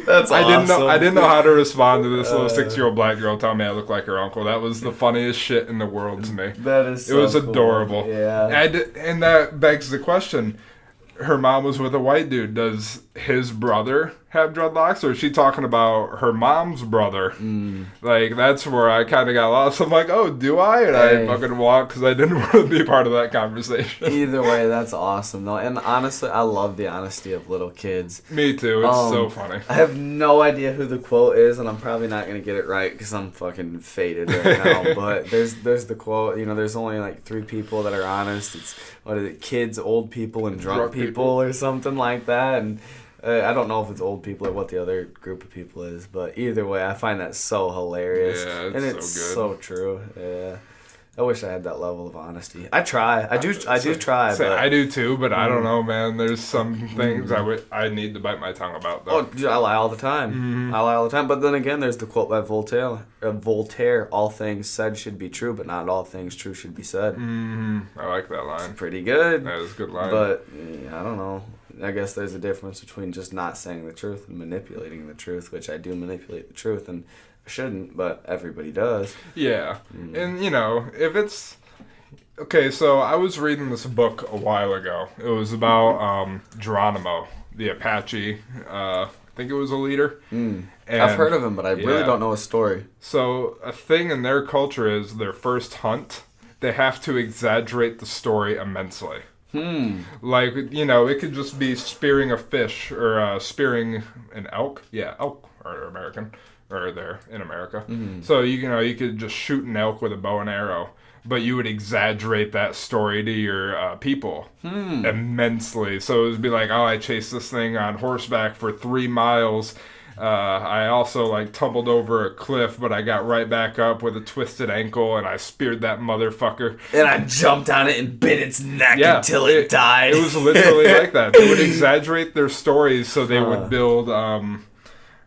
That's awesome. I didn't know how to respond to this little 6-year-old black girl telling me I look like her uncle. That was the funniest shit in the world to me. That is so It was cool. adorable. Yeah. And that begs the question. Her mom was with a white dude. Does his brother have dreadlocks, or is she talking about her mom's brother? That's where I kind of got lost. I'm like, "Oh, do I?" And I fucking walked because I didn't want to be part of that conversation. Either way, that's awesome though. And honestly, I love the honesty of little kids. Me too. It's so funny. I have no idea who the quote is, and I'm probably not gonna get it right because I'm fucking faded right now. But there's the quote. There's only 3 people that are honest. It's what is it? Kids, old people, and drunk people or something like that. And I don't know if it's old people or what the other group of people is, but either way, I find that so hilarious. Yeah, and it's so good. So true. Yeah. I wish I had that level of honesty. I try. I do try. But I do too, but I don't know, man. There's some things I need to bite my tongue about, though. Oh, dude, I lie all the time. I lie all the time. But then again, there's the quote by Voltaire, "All things said should be true, but not all things true should be said." I like that line. It's pretty good. That is a good line. But, I don't know. I guess there's a difference between just not saying the truth and manipulating the truth, which I do manipulate the truth, and I shouldn't, but everybody does. Yeah. And, if it's... Okay, so I was reading this book a while ago. It was about Geronimo, the Apache. I think it was a leader. And, I've heard of him, but I really don't know his story. So a thing in their culture is their first hunt, they have to exaggerate the story immensely. Like, it could just be spearing a fish or spearing an elk. Yeah, elk are American, or they're in America. So, you could just shoot an elk with a bow and arrow, but you would exaggerate that story to your people immensely. So it would be like, oh, I chased this thing on horseback for 3 miles. I also tumbled over a cliff, but I got right back up with a twisted ankle, and I speared that motherfucker. And I jumped on it and bit its neck until it died. It was literally like that. They would exaggerate their stories so they would build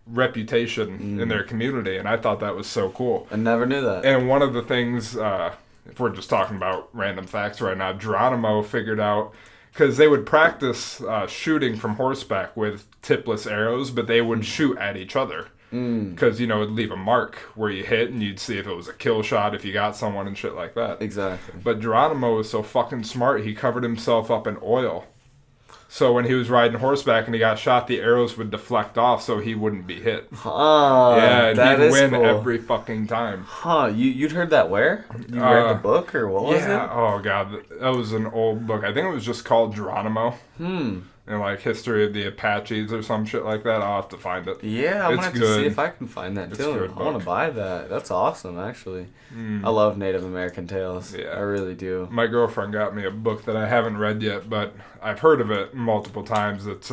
reputation in their community, and I thought that was so cool. I never knew that. And one of the things, if we're just talking about random facts right now, Geronimo figured out, because they would practice shooting from horseback with tipless arrows, but they would shoot at each other. Because, it'd leave a mark where you hit, and you'd see if it was a kill shot, if you got someone and shit like that. Exactly. But Geronimo was so fucking smart, he covered himself up in oil. So when he was riding horseback and he got shot, the arrows would deflect off so he wouldn't be hit. And he'd win cool. every fucking time. You'd heard that where? You read the book, or what was it? Oh, God. That was an old book. I think it was just called Geronimo. And History of the Apaches or some shit like that. I'll have to find it. Yeah, I'm going to have to see if I can find that too. I want to buy that. That's awesome, actually. I love Native American tales. Yeah. I really do. My girlfriend got me a book that I haven't read yet, but I've heard of it multiple times. It's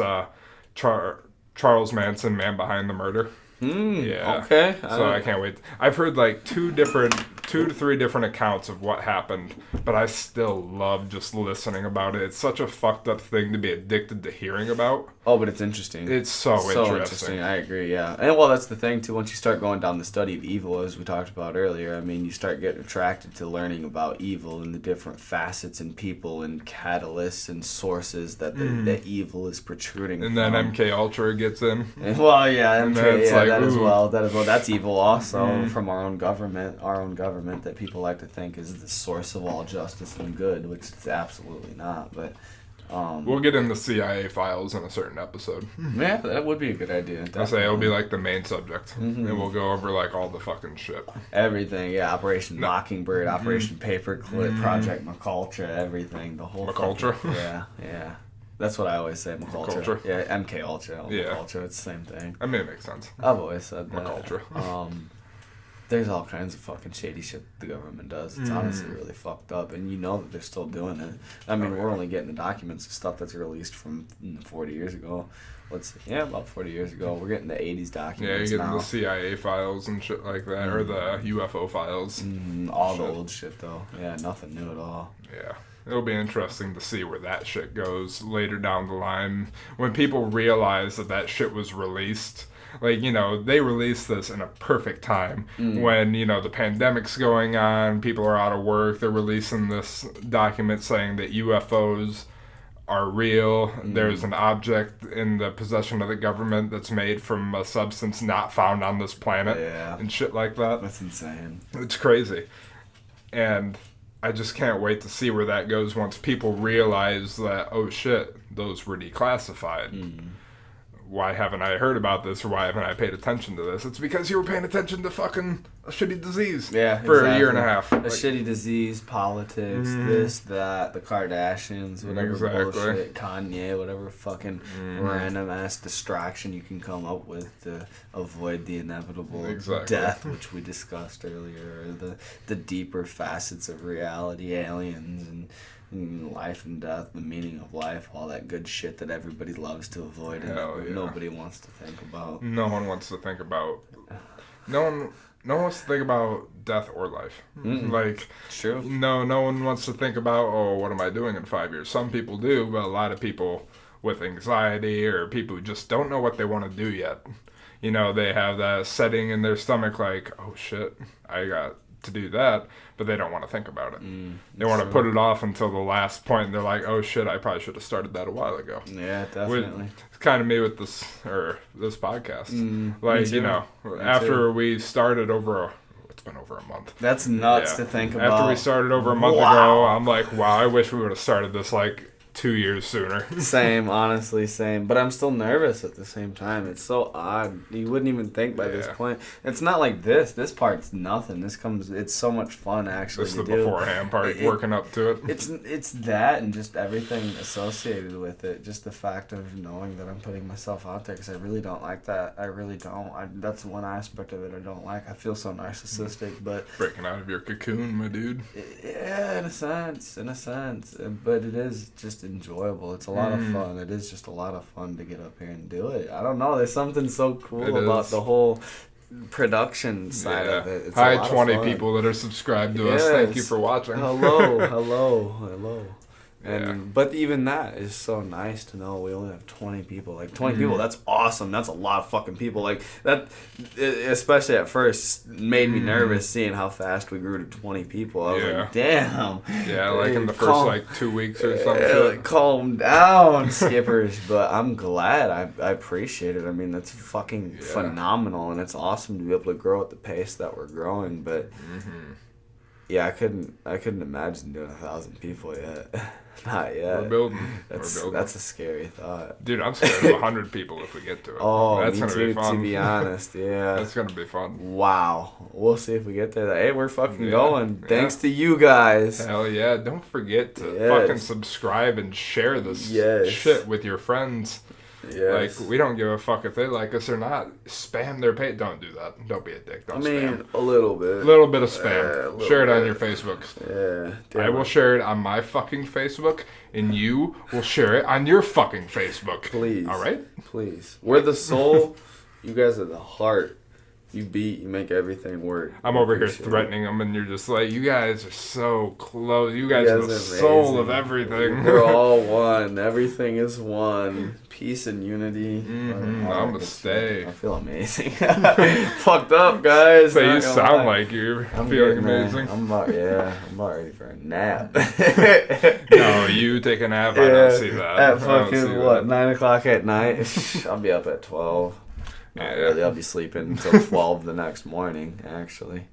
Charles Manson, Man Behind the Murder. Yeah. Okay. So I can't wait. I've heard 2 to 3 different accounts of what happened, but I still love just listening about it. It's such a fucked up thing to be addicted to hearing about. Oh, but it's interesting. It's so interesting. I agree, yeah. And well, that's the thing too. Once you start going down the study of evil, as we talked about earlier, I mean, you start getting attracted to learning about evil and the different facets and people and catalysts and sources that the evil is protruding and from. then MK Ultra gets in. Well, yeah, MK, that as well. That as well. That's evil also from our own government. That people like to think is the source of all justice and good, which it's absolutely not. But we'll get into CIA files in a certain episode. Yeah, that would be a good idea. Definitely. I'll say it'll be the main subject, and we'll go over all the fucking shit. Everything, yeah. Operation Mockingbird, Operation Paperclip, Project McUltra, everything, the whole. McUltra. Yeah. That's what I always say, McUltra. Yeah, MK Ultra, McUltra, it's the same thing. I mean, it makes sense. I've always said that. McUltra. There's all kinds of fucking shady shit the government does. It's honestly really fucked up, and that they're still doing it. I mean, we're only getting the documents and stuff that's released from 40 years ago. About 40 years ago. We're getting the 80s documents now. Yeah, you're getting the CIA files and shit like that, or the UFO files. All the old shit, though. Yeah, nothing new at all. Yeah. It'll be interesting to see where that shit goes later down the line. When people realize that shit was released. They released this in a perfect time when, the pandemic's going on, people are out of work, they're releasing this document saying that UFOs are real. There's an object in the possession of the government that's made from a substance not found on this planet and shit like that. That's insane. It's crazy. And I just can't wait to see where that goes once people realize that, oh shit, those were declassified. Why haven't I heard about this, or why haven't I paid attention to this? It's because you were paying attention to fucking a shitty disease for a year and a half. A shitty disease, politics, this, that, the Kardashians, whatever bullshit, Kanye, whatever fucking random-ass distraction you can come up with to avoid the inevitable death, which we discussed earlier, or the deeper facets of reality, aliens, and life and death, the meaning of life, all that good shit that everybody loves to avoid and nobody wants to think about. No one wants to think about. No one wants to think about death or life. It's true. No one wants to think about, oh, what am I doing in 5 years? Some people do, but a lot of people with anxiety or people who just don't know what they want to do yet. They have that setting in their stomach like, oh shit, I got to do that, but they don't want to think about it. They want to put it off until the last point, and they're like, oh shit, I probably should have started that a while ago. Yeah, definitely. It's kind of me with this podcast. After we started it's been over a month. That's nuts to think about. After we started over a month ago, I'm like, wow, I wish we would have started this 2 years sooner. Same, honestly, same. But I'm still nervous at the same time. It's so odd. You wouldn't even think by this point. It's not like this. This part's nothing. It's so much fun, actually, This is the beforehand part, working up to it. It's that and just everything associated with it. Just the fact of knowing that I'm putting myself out there, because I really don't like that. I really don't. That's one aspect of it I don't like. I feel so narcissistic, but... Breaking out of your cocoon, my dude. Yeah, in a sense. But it is just enjoyable. It's a lot of fun. It is just a lot of fun to get up here and do it. I don't know. There's something so cool about the whole production side of it. It's Hi, 20 people that are subscribed to us. Thank you for watching. Hello. But even that is so nice to know we only have 20 people. Like 20 people, that's awesome. That's a lot of fucking people. Like that, especially at first, made me nervous seeing how fast we grew to 20 people. I was like, damn. Yeah, like in the first 2 weeks or something. Like, calm down, skippers. But I'm glad. I appreciate it. I mean, that's fucking phenomenal, and it's awesome to be able to grow at the pace that we're growing. But yeah, I couldn't imagine doing 1,000 people yet. Not yet. We're building. That's a scary thought. Dude, I'm scared of 100 people if we get to it. Oh, that's me gonna too, be fun. to be honest. Yeah. That's going to be fun. Wow. We'll see if we get there. Hey, we're fucking going. Thanks to you guys. Hell yeah. Don't forget to fucking subscribe and share this shit with your friends. Yes. Like, we don't give a fuck if they like us or not. Spam their page. Don't do that. Don't be a dick. Don't spam. A little bit. A little bit of spam. Share it on your Facebooks. Yeah. I will share it on my fucking Facebook, and you will share it on your fucking Facebook. Please. All right? Please. We're the soul. You guys are the heart. You make everything work. I'm over here threatening them, and you're just like, you guys are so close. You guys are the soul of everything. We're all one. Everything is one. Peace and unity. Namaste. I feel amazing. Fucked up, guys. So you sound like you're feeling amazing. I'm about ready for a nap. No, you take a nap. I don't see that. At fucking 9 o'clock at night? I'll be up at 12. Really, I'll be sleeping until 12 the next morning, actually.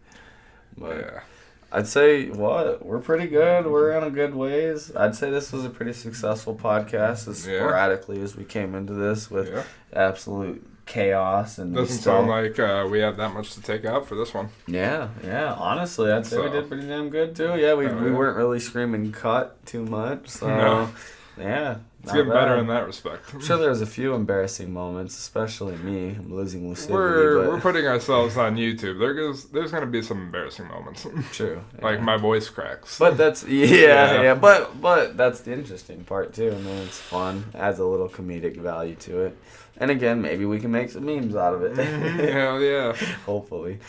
But I'd say, we're pretty good. We're in a good ways. I'd say this was a pretty successful podcast as sporadically as we came into this with absolute chaos. And doesn't sound like we have that much to take out for this one. Yeah. Honestly, I'd say we did pretty damn good, too. Yeah, we weren't really screaming cut too much. So, yeah. It's getting better in that respect. I'm sure there's a few embarrassing moments, especially me. I'm losing lucidity. We're putting ourselves on YouTube. There's going to be some embarrassing moments. True. Like my voice cracks. But that's but that's the interesting part too. I mean, it's fun. Adds a little comedic value to it. And again, maybe we can make some memes out of it. Hell yeah. Hopefully.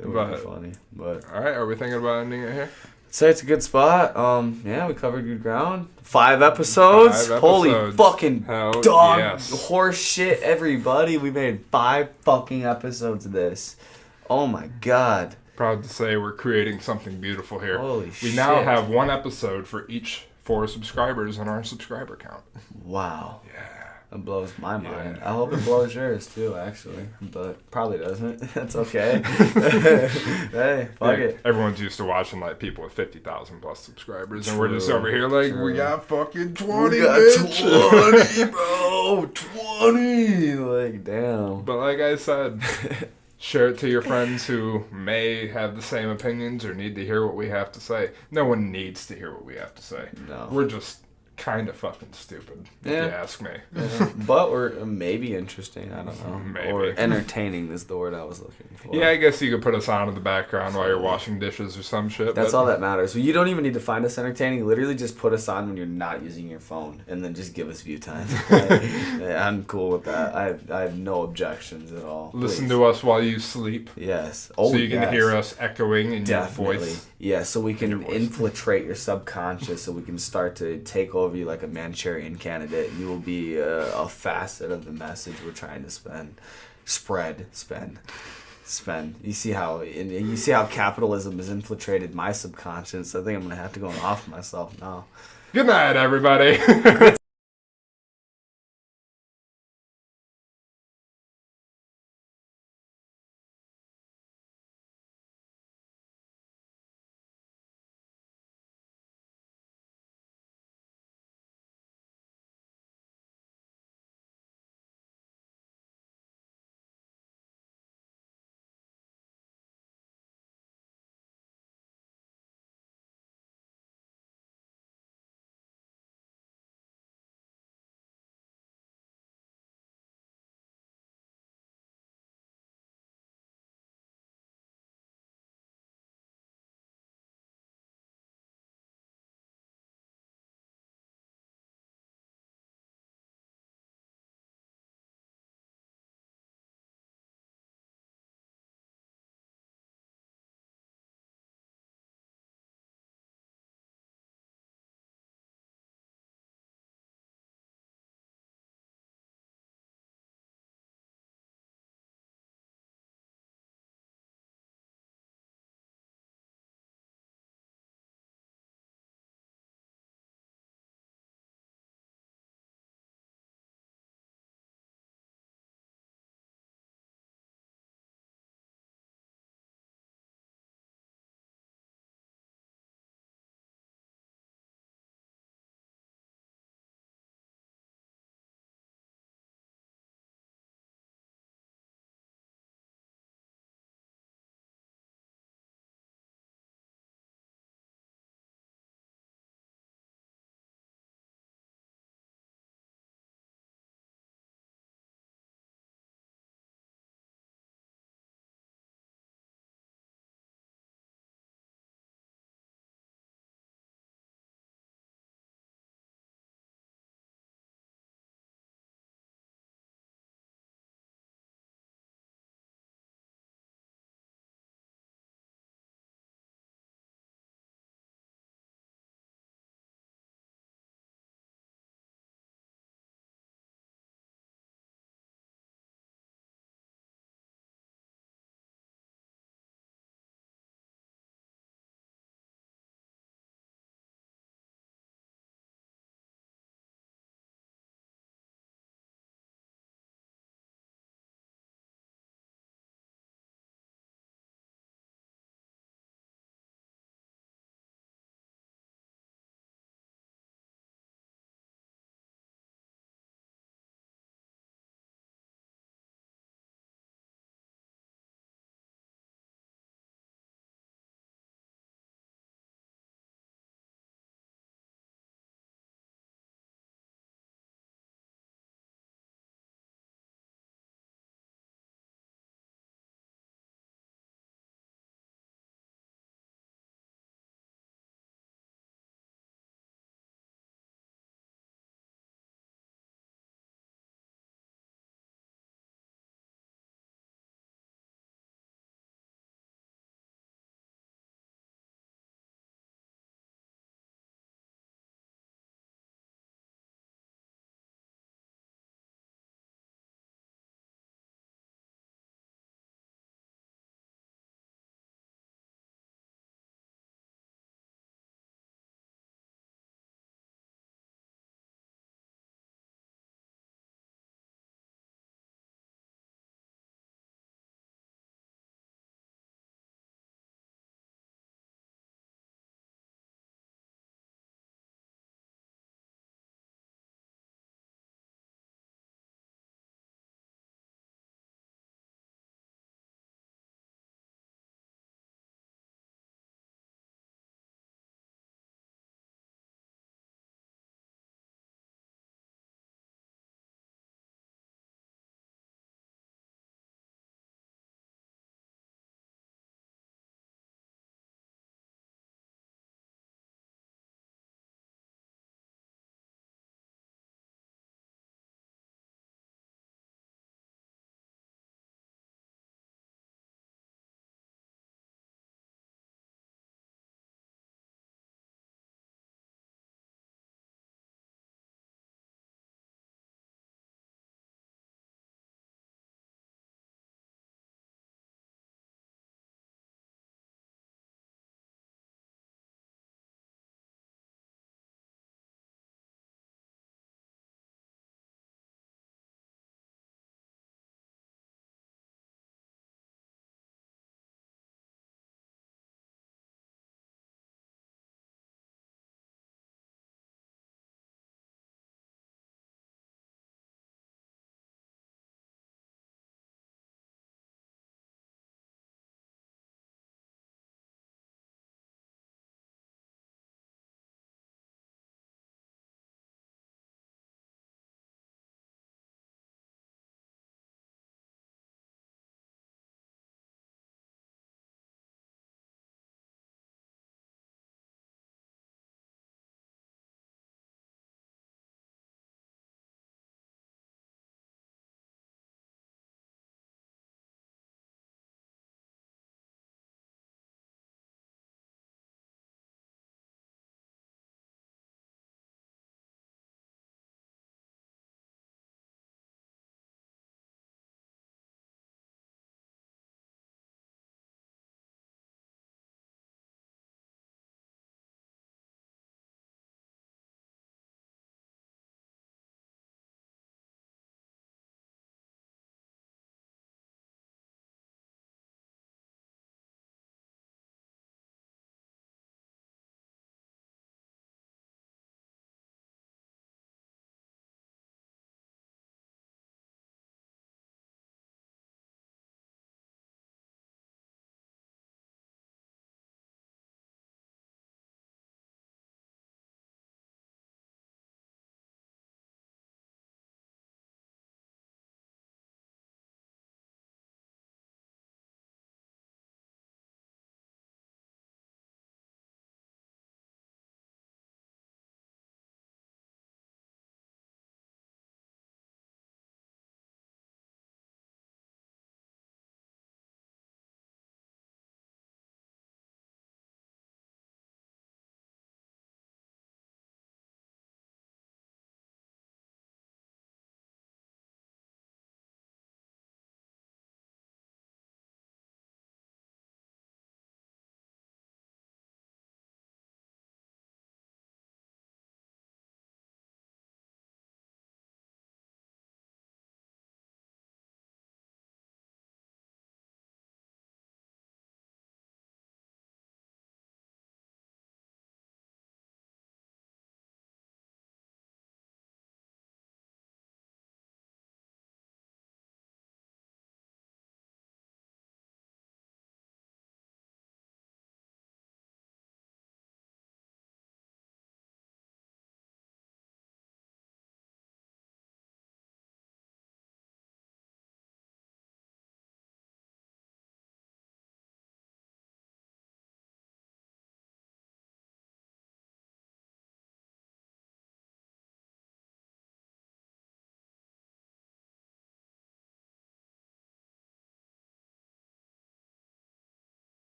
It would be funny. But all right, are we thinking about ending it here? Say it's a good spot. We covered good ground. 5 episodes. Holy fucking horse shit, everybody. We made 5 fucking episodes of this. Oh my god. Proud to say we're creating something beautiful here. Holy shit. We now have 1 episode for each 4 subscribers on our subscriber count. Wow. Yeah. It blows my mind. I hope it blows yours too, actually. But probably doesn't. That's okay. Hey, fuck it. Everyone's used to watching like people with 50,000 plus subscribers, and we're just over here like, we got fucking 20, we got 20, bro. 20. Like, damn. But like I said, share it to your friends who may have the same opinions or need to hear what we have to say. No one needs to hear what we have to say. No. We're just kind of fucking stupid, if you ask me. But we're maybe interesting, I don't know. Maybe. Or entertaining is the word I was looking for. Yeah, I guess you could put us on in the background while you're washing dishes or some shit. That's all that matters. You don't even need to find us entertaining. Literally just put us on when you're not using your phone, and then just give us view time. I'm cool with that. I have no objections at all. Listen to us while you sleep. Yes. So you can hear us echoing in your voice. Yeah, so we can infiltrate your subconscious, so we can start to take over you like a Manchurian candidate. You will be a facet of the message we're trying to spend. You see how capitalism has infiltrated my subconscious. I think I'm gonna have to go off myself now. Good night, everybody.